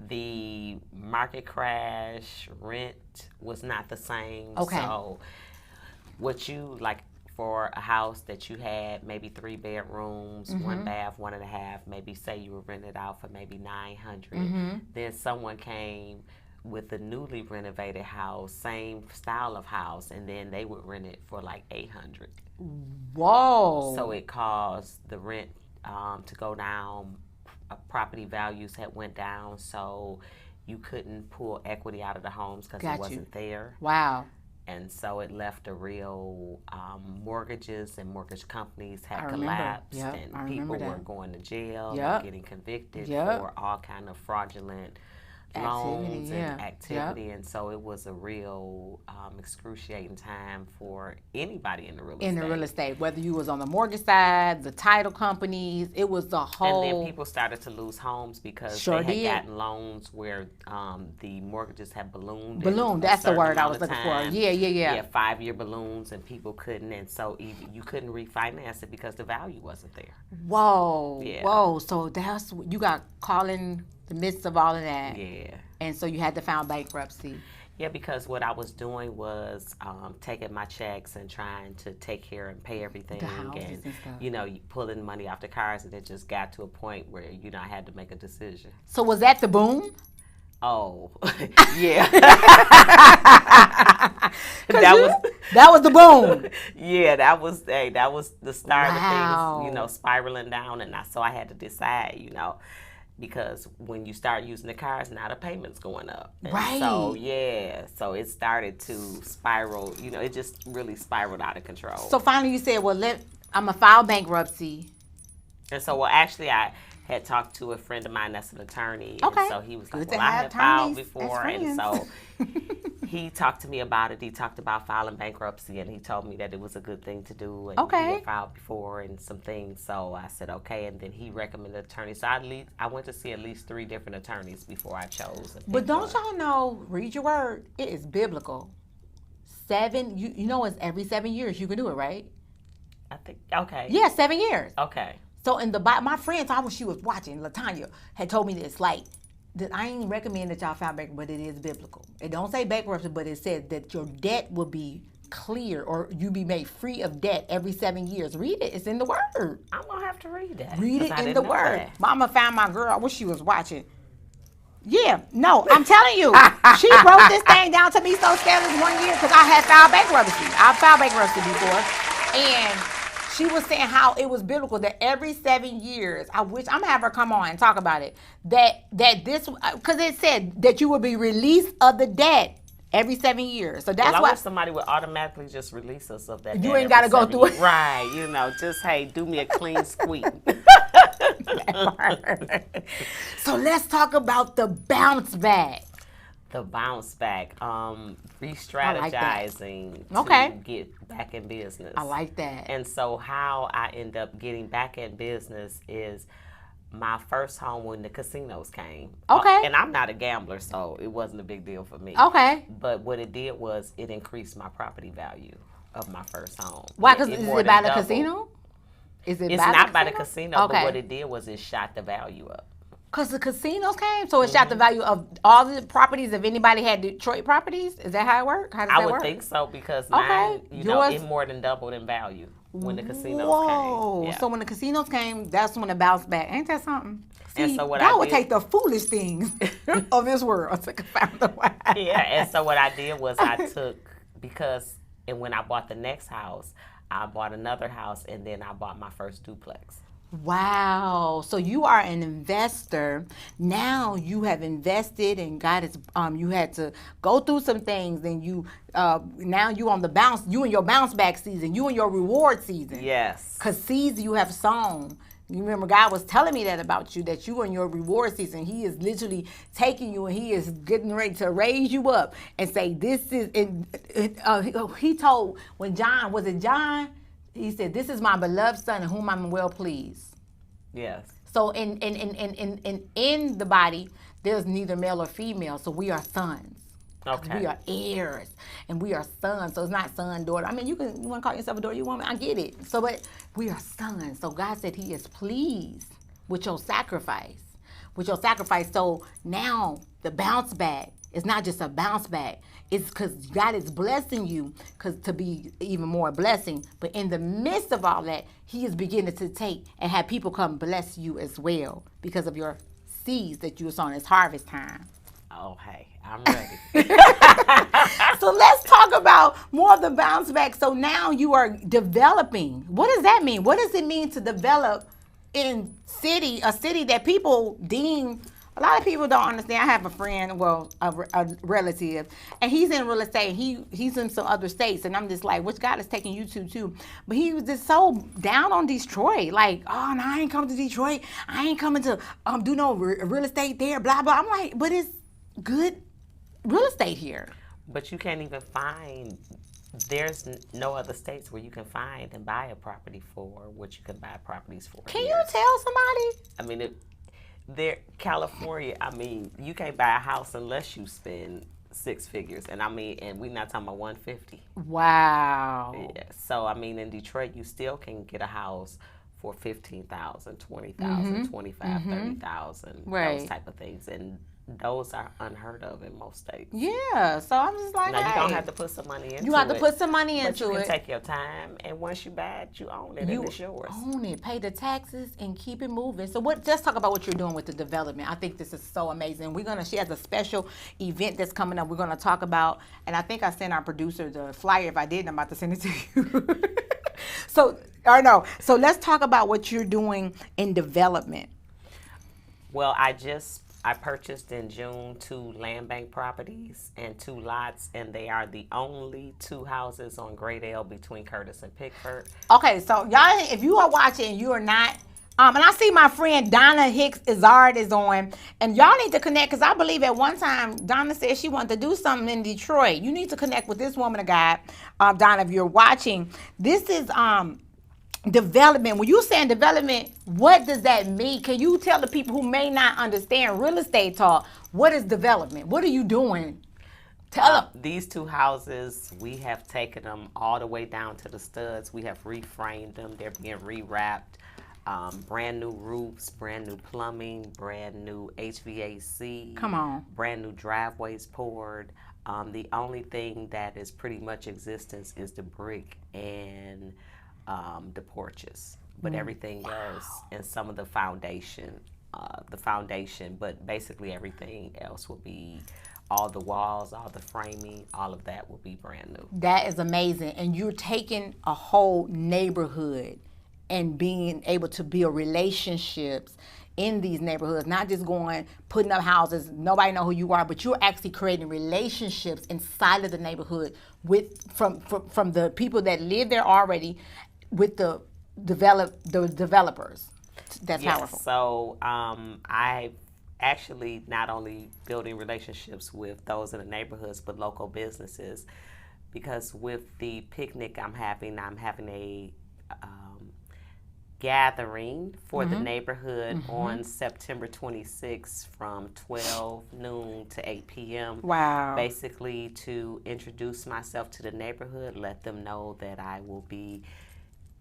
The market crash, rent was not the same. Okay. So what you, like, for a house that you had maybe 3 bedrooms, 1 bath, 1.5, maybe say you were rented out for maybe $900. Then someone came with a newly renovated house, same style of house, and then they would rent it for like $800. Whoa. So it caused the rent to go down. Property values had went down, so you couldn't pull equity out of the homes because it wasn't there. Wow. And so it left a real mortgages and mortgage companies had collapsed, and people were going to jail and getting convicted for all kind of fraudulent loans and activity. And so it was a real excruciating time for anybody in the real estate. In the real estate, whether you was on the mortgage side, the title companies, it was the whole. And then people started to lose homes because they had gotten loans where the mortgages had ballooned. That's the word I was looking for. Yeah. Yeah, 5-year balloons, and people couldn't, and so you couldn't refinance it because the value wasn't there. Whoa. Yeah. Whoa. So that's, you got caught in the midst of all of that. Yeah. And so you had to file bankruptcy. Yeah, because what I was doing was taking my checks and trying to take care and pay everything, and stuff. You pulling money off the cars, and it just got to a point where I had to make a decision. So was that the boom? Oh, yeah. that was the boom. Yeah, that was the start of things, spiraling down, and so I had to decide, because when you start using the cars, now the payment's going up. And so it started to spiral. It just really spiraled out of control. So finally, you said, "Well, I'm gonna file bankruptcy." And so, actually, had talked to a friend of mine that's an attorney. Okay. And so he was Good like, to well, I have had filed attorneys as before. And friends. so he talked to me about it. He talked about filing bankruptcy, and he told me that it was a good thing to do. And Okay. he had filed before and some things. So I said, okay. And then he recommended an attorney. So I went to see at least 3 different attorneys before I chose. But don't y'all know, read your word, it is biblical. 7, you know it's every 7 years you can do it, right? I think, okay. Yeah, 7 years. Okay. So in the Bible, my friend told me she was watching, LaTanya had told me this, like, that I ain't recommend that y'all file bankruptcy, but it is biblical. It don't say bankruptcy, but it says that your debt will be clear or you be made free of debt every 7 years. Read it. It's in the word. I'm going to have to read that. Read 'cause it I in didn't the know word. that. Mama found my girl. I wish she was watching. Yeah, no, I'm telling you. She broke this thing down to me so scandalous one year because I had filed bankruptcy. I filed bankruptcy before. And she was saying how it was biblical that every 7 years, I wish, I'm going to have her come on and talk about it, that this, because it said that you would be released of the debt every 7 years. So that's Well, I why wish somebody would automatically just release us of that. You debt ain't gotta every go 7 through years. it. Right, you know, just, hey, do me a clean sweep. So let's talk about the bounce back. The bounce back, that. re-strategizing Okay. to get back in business. I like that. And so how I end up getting back in business is my first home when the casinos came. Okay. And I'm not a gambler, so it wasn't a big deal for me. Okay. But what it did was it increased my property value of my first home. Why? Because is more it than by the doubled. casino? Is it It's by not the by the casino? casino, Okay. but what it did was it shot the value up. Because the casinos came, so it shot the value of all the properties. If anybody had Detroit properties, is that how it worked? How does I that would work? think so because Okay. mine, you know, Yours- it more than doubled in value when the casinos Whoa! came. Yeah. So when the casinos came, that's when it bounced back. Ain't that something? And See, so what God I would did- take the foolish things of this world to confound the wise. Yeah, and so what I did was I took, and when I bought the next house, I bought another house, and then I bought my first duplex. Wow. So you are an investor. Now you have invested and God is you had to go through some things and you now you on the bounce, you in your bounce back season, you in your reward season. Yes. Cause seeds you have sown. You remember God was telling me that about you, that you in your reward season. He is literally taking you and he is getting ready to raise you up and say, this is, he told, when John, was it John? He said, this is my beloved son in whom I'm well pleased. Yes. So in the body, there's neither male or female, so we are sons. 'Cause Okay. We are heirs and we are sons. So it's not son, daughter. I mean, you want to call yourself a daughter, you want, I get it. So, but we are sons. So God said he is pleased with your sacrifice. So now the bounce back is not just a bounce back. It's because God is blessing you to be even more blessing. But in the midst of all that, he is beginning to take and have people come bless you as well because of your seeds that you sown. It's harvest time. Oh, hey, I'm ready. So let's talk about more of the bounce back. So now you are developing. What does that mean? What does it mean to develop in a city that people deem, a lot of people don't understand. I have a friend, well, a relative, and he's in real estate. He's in some other states, and I'm just like, which God is taking you to too. But he was just so down on Detroit, like, oh, no, I ain't coming to Detroit. I ain't coming to do no real estate there, blah, blah. I'm like, but it's good real estate here. But you can't even find, there's no other states where you can find and buy a property for what you can buy properties for. Can here. you tell somebody? I mean, California, I mean, you can't buy a house unless you spend 6 figures. And I mean, and we're not talking about 150. Wow. Yeah. So, I mean, in Detroit, you still can get a house for $15,000, $20,000, $25,000, $30,000, Right. those type of things. And those are unheard of in most states. Yeah. So I'm just like, Now, you hey, don't have to put some money into it. you have to put some money But you into can it. take your time, and once you buy it, you own it, and it's yours. Own it, pay the taxes, and keep it moving. So let's talk about what you're doing with the development. I think this is so amazing. She has a special event that's coming up. We're gonna talk about, and I think I sent our producer the flyer. If I didn't, I'm about to send it to you. So let's talk about what you're doing in development. Well, I purchased in June 2 land bank properties and 2 lots, and they are the only 2 houses on Great L between Curtis and Pickford. Okay, so y'all, if you are watching, you are not And I see my friend Donna Hicks Izard is on, and y'all need to connect because I believe at one time Donna said she wanted to do something in Detroit. You need to connect with this woman of God, Donna. If you're watching, this is development. When you saying development, what does that mean? Can you tell the people who may not understand real estate talk? What is development? What are you doing? Tell them. These 2 houses, we have taken them all the way down to the studs. We have reframed them. They're being rewrapped. Brand new roofs, brand new plumbing, brand new HVAC. Come on. Brand new driveways poured. The only thing that is pretty much existence is the brick and the porches. But everything else and some of the foundation, but basically everything else will be, all the walls, all the framing, all of that will be brand new. That is amazing. And you're taking a whole neighborhood and being able to build relationships in these neighborhoods, not just putting up houses, nobody know who you are, but you're actually creating relationships inside of the neighborhood from the people that live there already with the developers. That's powerful. So I actually not only building relationships with those in the neighborhoods, but local businesses, because with the picnic I'm having a gathering for the neighborhood on September 26th from 12 noon to 8 p.m. Wow. Basically to introduce myself to the neighborhood, let them know that I will be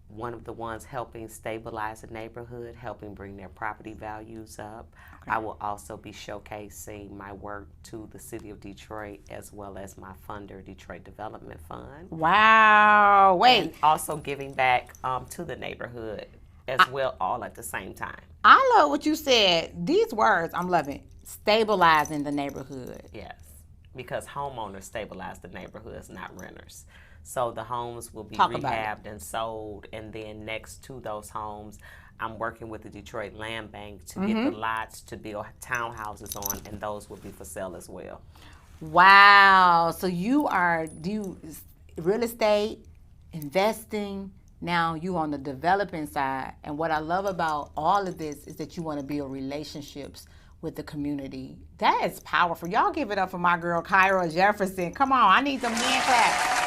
one of the ones helping stabilize the neighborhood, helping bring their property values up. Okay. I will also be showcasing my work to the city of Detroit as well as my funder, Detroit Development Fund. Wow. Wait. And also giving back to the neighborhood as well, all at the same time. I love what you said. These words, I'm loving. Stabilizing the neighborhood. Yes, because homeowners stabilize the neighborhoods, not renters. So the homes will be rehabbed and sold, and then next to those homes, I'm working with the Detroit Land Bank to get the lots to build townhouses on, and those will be for sale as well. Wow. So do real estate, investing, now you on the developing side. And what I love about all of this is that you want to build relationships with the community. That is powerful. Y'all give it up for my girl, Kyra Jefferson. Come on, I need some hand claps.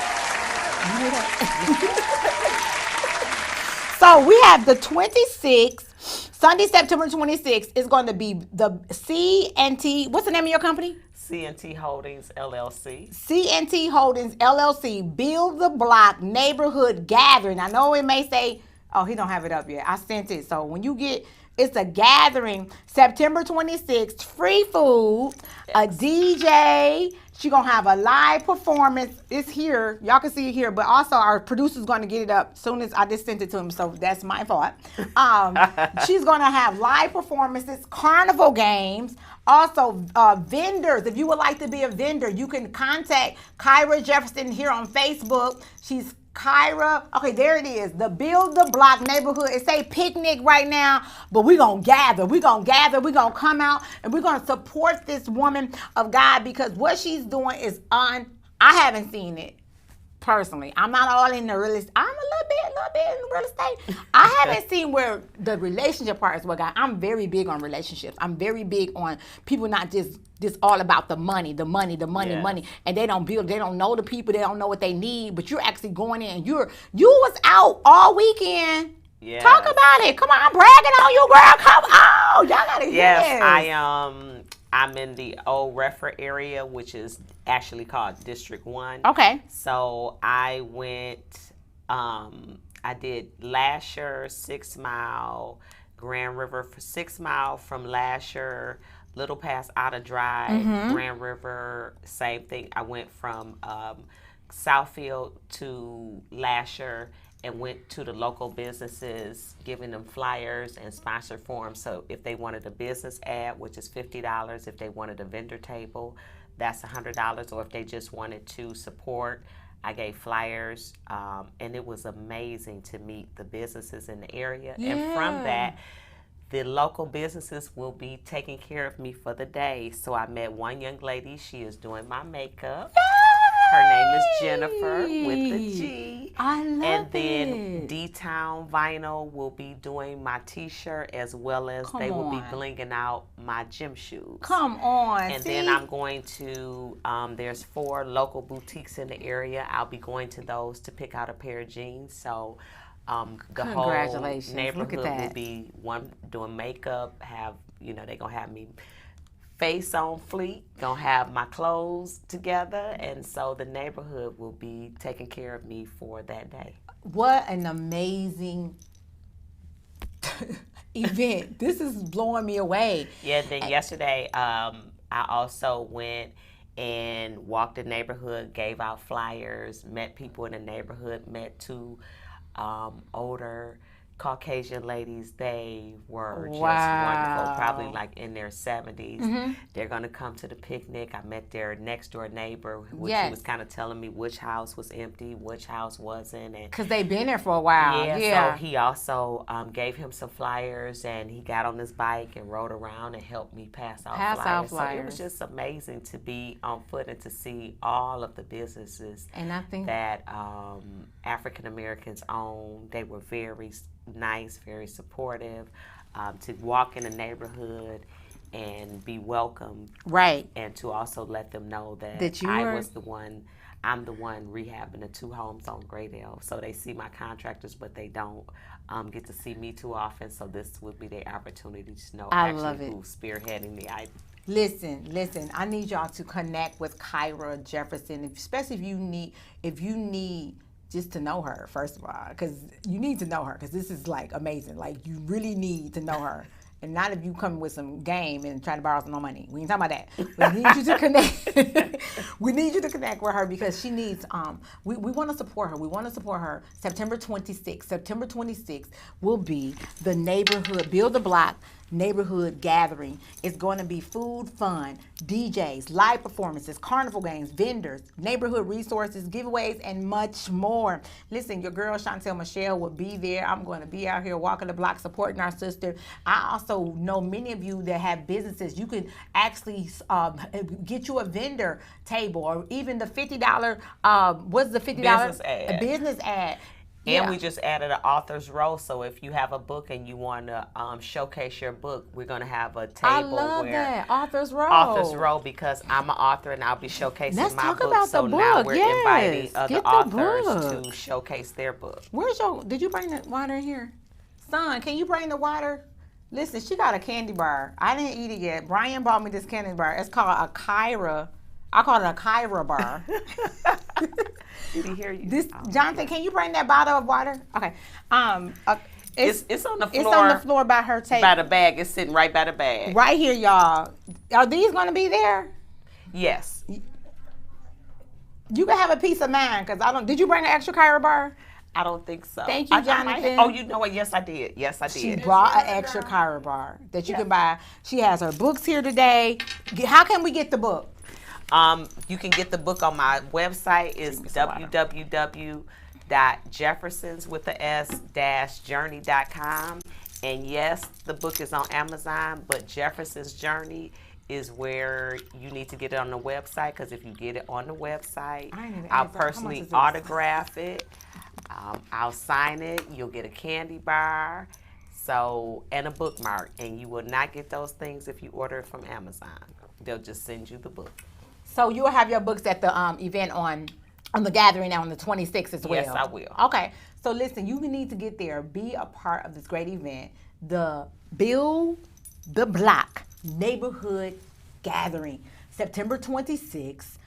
So we have the 26th, Sunday, September 26th is going to be the C&T. What's the name of your company? C&T Holdings LLC. C&T Holdings LLC, Build the Block Neighborhood Gathering. I know it may say, oh, he don't have it up yet. I sent it. So when you get, it's a gathering, September 26th, free food, a DJ. She's going to have a live performance. It's here. Y'all can see it here. But also our producer's going to get it up as soon as I just sent it to him. So that's my fault. She's going to have live performances, carnival games. Also, vendors. If you would like to be a vendor, you can contact Kyra Jefferson here on Facebook. She's Kyra. Okay, there it is. The Build the Block Neighborhood. It say picnic right now, but we're going to gather. We're going to gather. We're going to come out, and we're going to support this woman of God because what she's doing is I haven't seen it. Personally, I'm not all in the real estate. I'm a little bit in real estate. I haven't seen where the relationship part is what got. I'm very big on relationships. I'm very big on people not just all about the money, money, and they don't build. They don't know the people. They don't know what they need. But you're actually going in. You was out all weekend. Yes. Talk about it. Come on, I'm bragging on you, girl. Come on, y'all gotta hear this. I'm in the old Redford area, which is actually called District 1. Okay. So I went, I did Lasher, 6 Mile, Grand River for 6 Mile from Lasher, Little Pass Outer Drive, Grand River, same thing. I went from Southfield to Lasher and went to the local businesses, giving them flyers and sponsor forms. So if they wanted a business ad, which is $50, if they wanted a vendor table, that's $100, or if they just wanted to support, I gave flyers, and it was amazing to meet the businesses in the area. Yeah. And from that, the local businesses will be taking care of me for the day. So I met one young lady. She is doing my makeup. Her name is Jennifer with the G. I love And then it. D-Town Vinyl will be doing my T-shirt as well as Come they will be on. blinging out my gym shoes. Come on. And see? then I'm going to, there's 4 local boutiques in the area. I'll be going to those to pick out a pair of jeans. So the whole Congratulations. Look at neighborhood will that. be one doing makeup, they're going to have me face on fleek, gonna have my clothes together, and so the neighborhood will be taking care of me for that day. What an amazing event. This is blowing me away. Yeah, then yesterday I also went and walked the neighborhood, gave out flyers, met people in the neighborhood, met 2 older Caucasian ladies. They were just wonderful, probably like in their 70s. They're going to come to the picnic. I met their next door neighbor, which he was kind of telling me which house was empty, which house wasn't. Because they've been there for a while. Yeah, so he also gave him some flyers, and he got on his bike and rode around and helped me pass out flyers. So it was just amazing to be on foot and to see all of the businesses And I think that African Americans own. They were very nice, very supportive, to walk in the neighborhood and be welcomed. Right. And to also let them know that I'm the one rehabbing the 2 homes on Graydale. So they see my contractors, but they don't get to see me too often. So this would be their opportunity to know who's spearheading the idea. Listen, I need y'all to connect with Kyra Jefferson, especially if you need just to know her, first of all, because you need to know her, because this is like amazing. Like, you really need to know her. And not if you come with some game and try to borrow some more money. We ain't talking about that. We need you to connect. We need you to connect with her because she needs, we want to support her. We want to support her. September 26th will be the neighborhood, Build the Block neighborhood gathering. It's going to be food, fun, DJs, live performances, carnival games, vendors, neighborhood resources, giveaways, and much more. Listen, your girl Chantel Michelle will be there. I'm going to be out here walking the block supporting our sister. I also know many of you that have businesses. You could actually get you a vendor table or even the $50, what's the $50? Business ad. A business ad. And we just added an author's row, so if you have a book and you want to showcase your book, we're going to have a table I love that. Author's row. Author's row, because I'm an author and I'll be showcasing Let's my talk book. about so the book. now we're Yes. inviting other Get the authors book. to showcase their book. Did you bring the water in here? Son, can you bring the water? Listen, she got a candy bar. I didn't eat it yet. Brian bought me this candy bar. It's called a Kyra. I call it a Kyra bar. Did he hear you? Jonathan, can you bring that bottle of water? Okay. It's on the floor. It's on the floor by her table. By the bag. It's sitting right by the bag. Right here, y'all. Are these going to be there? Yes. You can have a piece of mine because I don't. Did you bring an extra Kyra bar? I don't think so. Thank you, Jonathan. Oh, you know what? Yes, I did. Yes, I did. She brought an extra Kyra bar that you can buy. She has her books here today. How can we get the book? You can get the book on my website. It's www.jeffersons.journey.com. And yes, the book is on Amazon, but Jefferson's Journey is where you need to get it on the website, because if you get it on the website, I'll personally autograph it. I'll sign it. You'll get a candy bar, and a bookmark. And you will not get those things if you order it from Amazon. They'll just send you the book. So you will have your books at the event on the gathering on the 26th as well? Yes, I will. Okay. So listen, you need to get there. Be a part of this great event. The Build the Block neighborhood gathering. September 26th,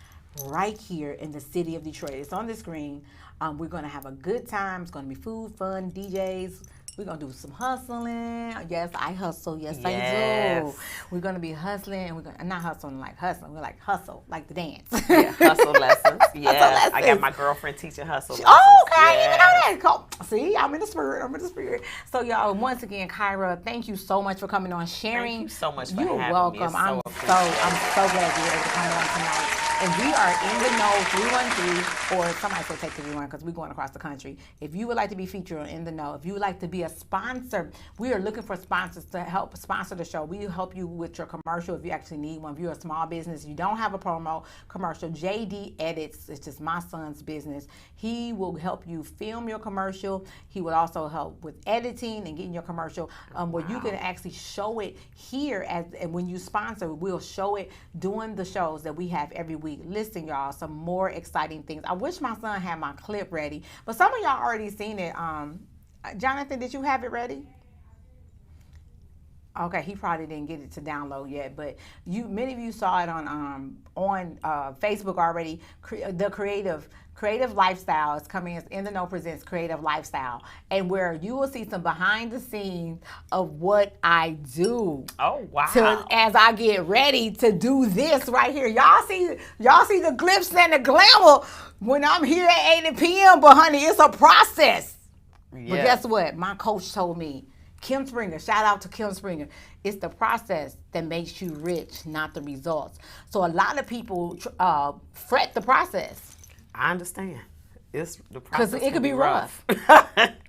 right here in the city of Detroit. It's on the screen. We're going to have a good time. It's going to be food, fun, DJs. We're going to do some hustling. Yes, I hustle. Yes, I do. We're going to be hustling. And we're going to, not hustling like hustling. We're like hustle, like the dance. Yeah, hustle lessons. Yeah, Hustle lessons. I got my girlfriend teaching hustle lessons. Oh, okay. I didn't even know that. Cool. See, I'm in the spirit. So, y'all, once again, Kyra, thank you so much for coming on, sharing. Thank you so much for You're having welcome. me. It's I'm so glad you were able to come on tonight. And we are in the know 313, or somebody said take 311 because we're going across the country. If you would like to be featured on In the Know, if you would like to be a sponsor, we are looking for sponsors to help sponsor the show. We help you with your commercial if you actually need one. If you're a small business, you don't have a promo commercial, JD Edits, it's just my son's business. He will help you film your commercial. He will also help with editing and getting your commercial where you can actually show it here and when you sponsor, we'll show it during the shows that we have every week. Listen, y'all, some more exciting things. I wish my son had my clip ready, but some of y'all already seen it. Jonathan, did you have it ready? Okay, he probably didn't get it to download yet, but many of you saw it on Facebook already. The Creative Lifestyle is coming as In the Know presents Creative Lifestyle, and where you will see some behind the scenes of what I do. Oh wow! As I get ready to do this right here, y'all see the glitz and the glamour when I'm here at 8 p.m. But honey, it's a process. Yeah. But guess what? My coach told me. Kim Springer, shout out to Kim Springer. It's the process that makes you rich, not the results. So a lot of people fret the process. I understand. It's the process. Because it could be rough.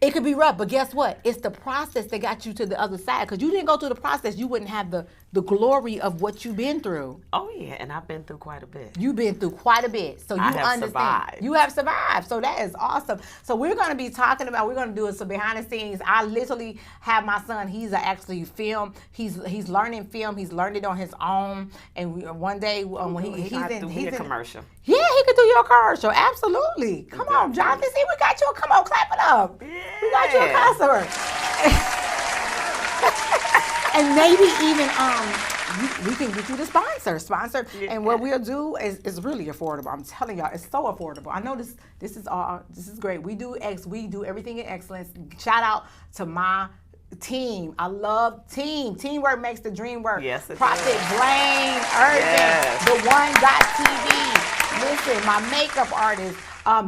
It could be rough, but guess what? It's the process that got you to the other side. Because you didn't go through the process, you wouldn't have the glory of what you've been through. Oh yeah, and I've been through quite a bit. You've been through quite a bit, so you understand. Survived. You have survived, so that is awesome. So we're going to be talking about. We're going to do some behind the scenes. I literally have my son. He's actually film. He's learning film. He's learned it on his own. And one day when he's in a commercial. Yeah, he could do your commercial. Absolutely. Come on, Jonathan. See, we got you. Come on, clap it up. Yeah. We got you a customer. And maybe even we can get you the sponsor. Yeah. And what we'll do is really affordable. I'm telling y'all, it's so affordable. I know this is great. We do everything in excellence. Shout out to my team. I love team. Teamwork makes the dream work. Yes, it Prophet does. Blaine Irvin, the one.tv. Listen, my makeup artist,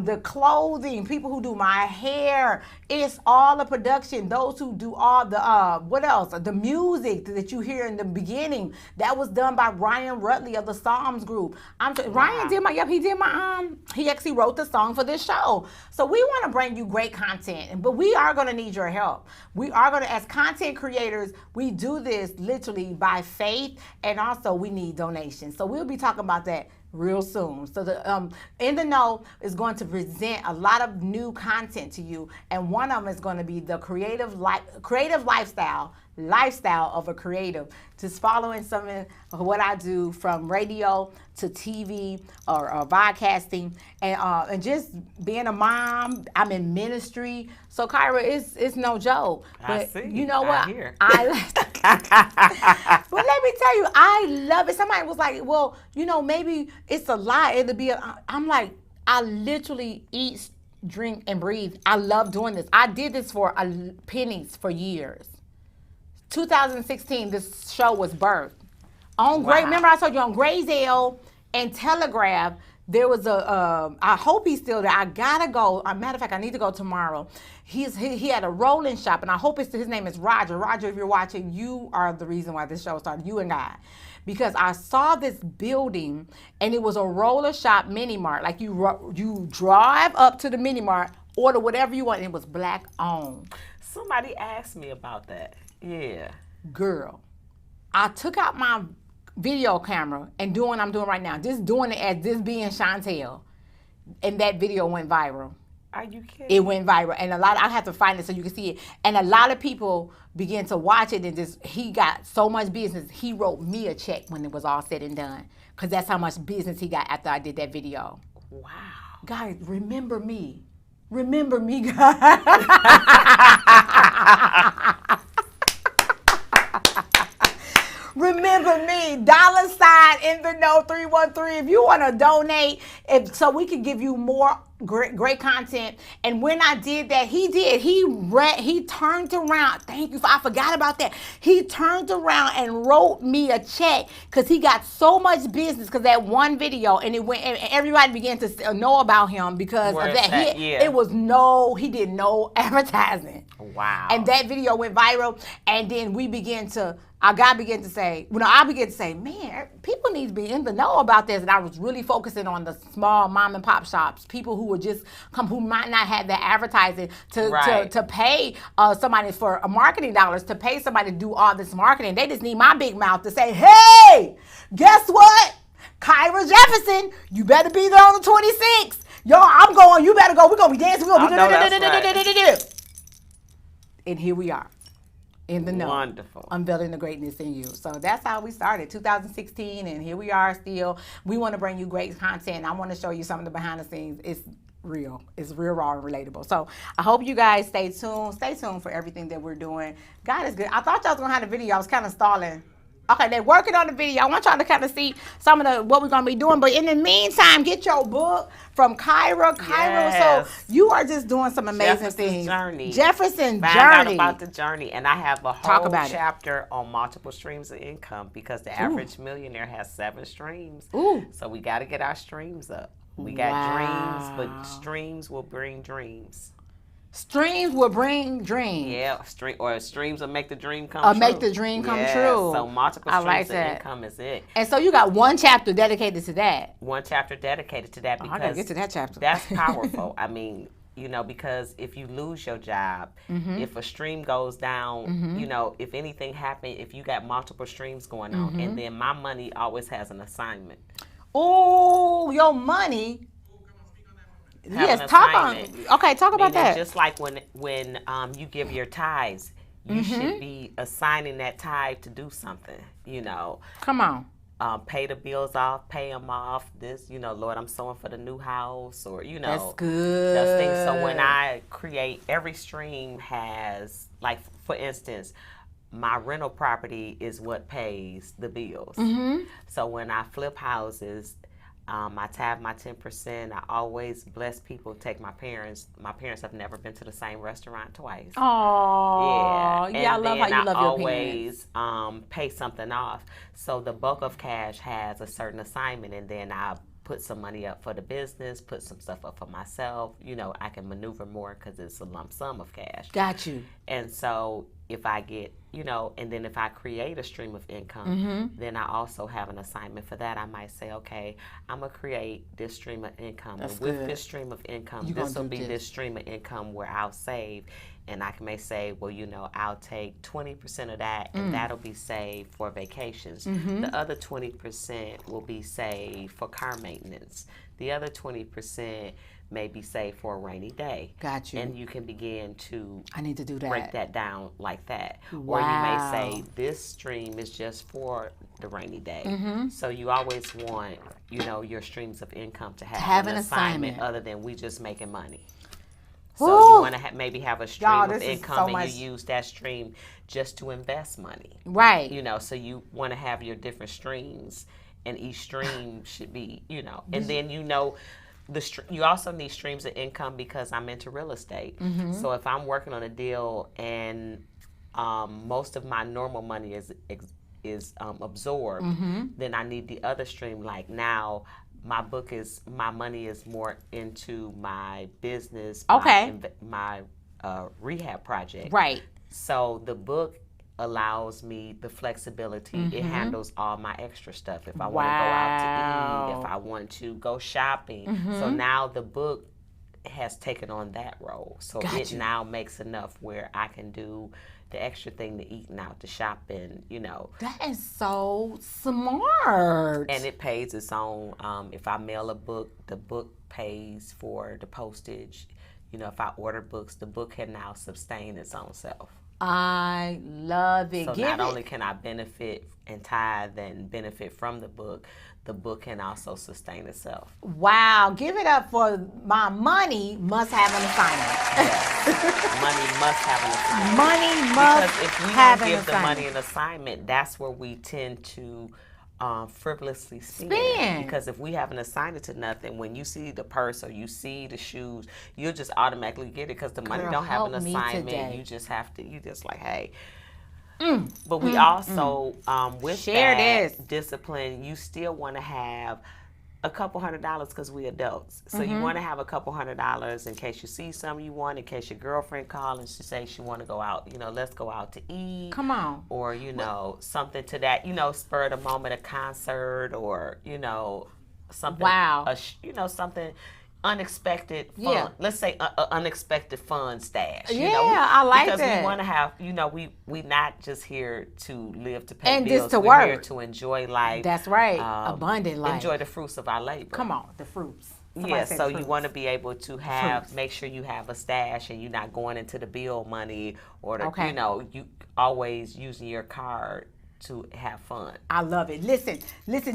the clothing, people who do my hair, it's all the production. Those who do all the, what else? The music that you hear in the beginning, that was done by Ryan Rutley of the Psalms group. Ryan did he actually wrote the song for this show. So we want to bring you great content, but we are going to need your help. We are going to, as content creators, we do this literally by faith, and also we need donations. So we'll be talking about that real soon. So the In the Know is going to present a lot of new content to you, and one of them is going to be the creative lifestyle of a creative, just following some of what I do from radio to TV or broadcasting, and just being a mom. I'm in ministry, so Kyra, it's no joke. But you know what? But let me tell you, I love it. Somebody was like, well, maybe it's a lie. It'll be I'm like, I literally eat, drink, and breathe. I love doing this. I did this for pennies for years. 2016, this show was birthed. Remember I told you on Gray's and Telegraph, there was I hope he's still there. I gotta go. Matter of fact, I need to go tomorrow. He had a rolling shop, and I hope his name is Roger. Roger, if you're watching, you are the reason why this show started, you and God. Because I saw this building, and it was a roller shop mini mart. Like you drive up to the mini mart, order whatever you want, and it was black owned. Somebody asked me about that. Yeah. Girl, I took out my video camera and doing what I'm doing right now. Just doing it as this being Chantel. And that video went viral. Are you kidding? It went viral. And I have to find it so you can see it. And a lot of people began to watch it, and he got so much business. He wrote me a check when it was all said and done. Because that's how much business he got after I did that video. Wow. Guys, remember me. Remember me, guys. Remember me, $sign In the Know 313. If you want to donate, so we can give you more great content. And when I did that, he turned around. Thank you. I forgot about that. He turned around and wrote me a check because he got so much business because that one video, and it went, and everybody began to know about him because of that. He did no advertising. Wow. And that video went viral, and then we began to. I began to say, man, people need to be in the know about this. And I was really focusing on the small mom and pop shops, people who would just come, who might not have the advertising to pay somebody for marketing dollars, to pay somebody to do all this marketing. They just need my big mouth to say, hey, guess what? Kyra Jefferson, you better be there on the 26th. Yo, I'm going, you better go. We're going to be dancing. We're going to be and here we are. In the know. Wonderful. Unveiling the greatness in you. So that's how we started, 2016, and here we are still. We want to bring you great content. I want to show you some of the behind the scenes. It's real. It's real, raw, and relatable. So I hope you guys stay tuned. Stay tuned for everything that we're doing. God is good. I thought y'all was going to have the video. I was kind of stalling. Okay, they're working on the video. I want y'all to kind of see some of what we're going to be doing. But in the meantime, get your book from Kyra. Yes. So you are just doing some amazing things. Jefferson Find Journey. out about the journey. And I have a whole chapter on multiple streams of income, because the average millionaire has 7 streams. Ooh. So we got to get our streams up. We got dreams, but streams will bring dreams. Streams will bring dreams. Yeah, streams will make the dream come true. Make the dream come true. So multiple streams of income is it. And so you got one chapter dedicated to that. One chapter dedicated to that, because I gotta get to that chapter. That's powerful. I mean, because if you lose your job, if a stream goes down, if anything happened, if you got multiple streams going on, and then my money always has an assignment. Oh, your money. Yes, talk about that. Just like when you give your tithes, you should be assigning that tithe to do something. Come on. Pay the bills off, pay them off. This, Lord, I'm sowing for the new house, or that's good. Those things. So when I create, every stream has, like, for instance, my rental property is what pays the bills. So when I flip houses, I tab my 10%. I always bless people. Take my parents. My parents have never been to the same restaurant twice. Oh, yeah. I love how you love your parents. I always pay something off. So the bulk of cash has a certain assignment, and then I put some money up for the business, put some stuff up for myself. I can maneuver more because it's a lump sum of cash. Got you. And so if I get, and then if I create a stream of income, then I also have an assignment for that. I might say, okay, I'm going to create this stream of income. That's and with good. This stream of income, this will be this stream of income where I'll save. And I may say, well, I'll take 20% of that, and that'll be saved for vacations. The other 20% will be saved for car maintenance. The other 20% may be saved for a rainy day. Got you. And you can begin to I need to do that. Break that down like that. Wow. Or you may say, this stream is just for the rainy day. So you always want, your streams of income to have an assignment other than we just making money. So you want to maybe have a stream of income, and you use that stream just to invest money. Right. So you want to have your different streams, and each stream should be, and then you also need streams of income, because I'm into real estate. So if I'm working on a deal and most of my normal money is absorbed, then I need the other stream. Like now, my money is more into my business, my rehab project. Right. So the book allows me the flexibility. It handles all my extra stuff. If I want to go out to eat, if I want to go shopping. So now the book has taken on that role. So it now makes enough where I can do the extra thing, to eating out, to shopping, That is so smart. And it pays its own. If I mail a book, the book pays for the postage. If I order books, the book can now sustain its own self. I love it. So not only can I benefit and tithe and benefit from the book can also sustain itself. Wow. Give it up for my money must have an assignment. Yes. Money must have an assignment. Money must because if we have don't an give the assignment. money an assignment, that's where we tend to frivolously spend. Because if we haven't assigned it to nothing, when you see the purse or you see the shoes, you'll just automatically get it because the money don't have an assignment. You just have to, you just like, hey. But we also, with that discipline, you still want to have a couple $100 because we adults. So you want to have a couple $100 in case you see something you want, in case your girlfriend calls and she says she want to go out, let's go out to eat. Come on. Or, something to that, spur of the moment, a concert or, something. Wow. Something unexpected fun. Yeah. Let's say a unexpected fun stash. I like because that. we want to have, we not just here to live to pay and bills. just to We're work. here to enjoy life. That's right. Abundant life. Enjoy the fruits of our labor. Come on, the fruits. Yeah, so you want to be able to make sure you have a stash and you're not going into the bill money or you always using your card to have fun. I love it. Listen,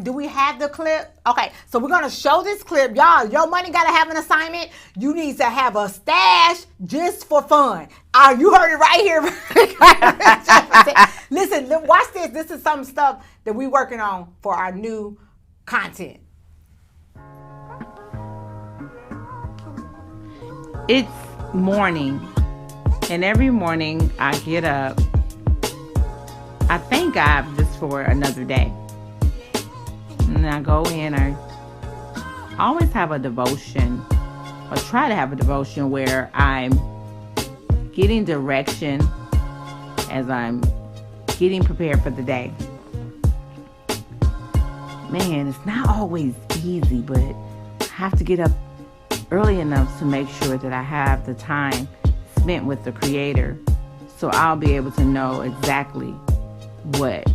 do we have the clip? Okay, so we're going to show this clip. Y'all, your money got to have an assignment. You need to have a stash just for fun. You heard it right here. Listen, watch this. This is some stuff that we're working on for our new content. It's morning, and every morning I get up. I thank God just for another day. And I go in, I always have a devotion, or try to have a devotion where I'm getting direction as I'm getting prepared for the day. Man, it's not always easy, but I have to get up early enough to make sure that I have the time spent with the Creator, so I'll be able to know exactly what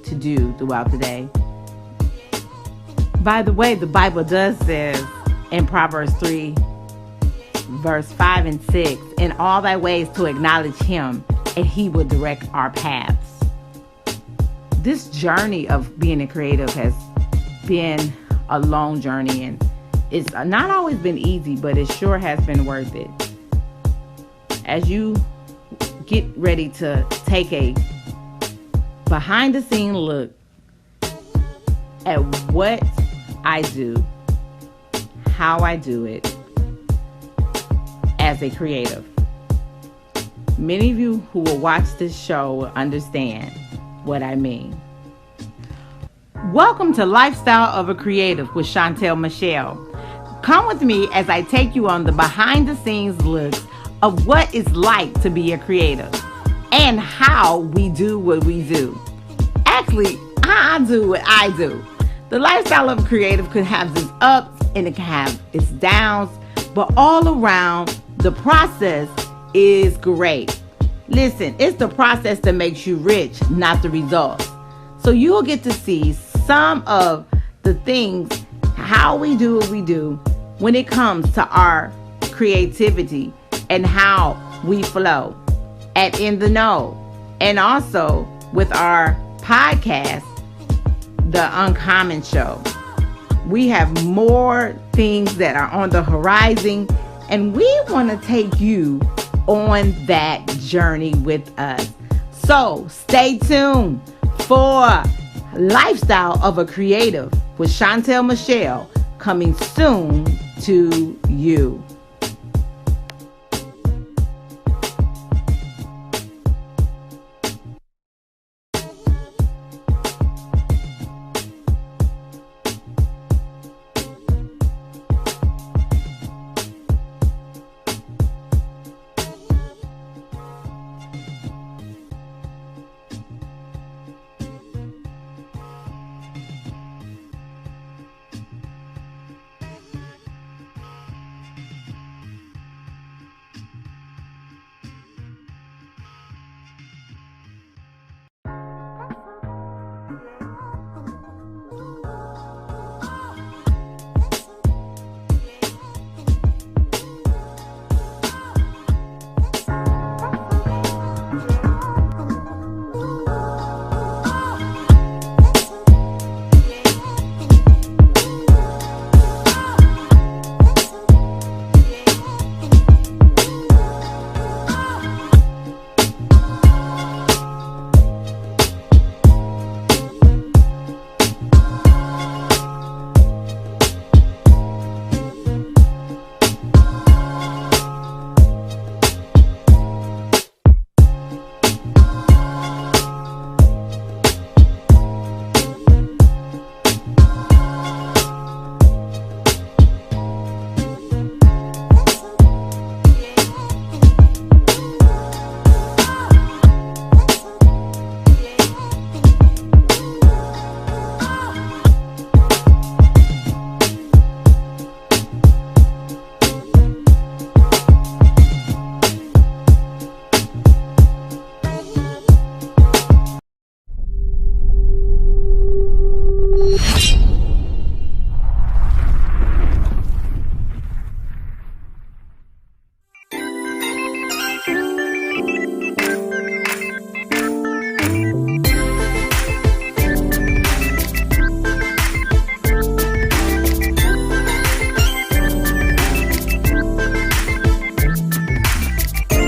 to do throughout the day. By the way, the Bible does says in Proverbs 3 verse 5 and 6, in all thy ways to acknowledge him, and he will direct our paths. This journey of being a creative has been a long journey, and it's not always been easy, but it sure has been worth it. As you get ready to take a behind the scene look at what I do, how I do it as a creative. Many of you who will watch this show will understand what I mean. Welcome to Lifestyle of a Creative with Chantel Michelle. Come with me as I take you on the behind the scenes looks of what it's like to be a creative and how we do what we do. Actually, how I do what I do. The lifestyle of a creative could have its ups and it can have its downs, but all around, the process is great. Listen, it's the process that makes you rich, not the results. So you'll get to see some of the things, how we do what we do when it comes to our creativity and how we flow at In the Know. And also with our podcast, The Uncommon Show. We have more things that are on the horizon, and we want to take you on that journey with us. So stay tuned for Lifestyle of a Creative with Chantel Michelle, coming soon to you.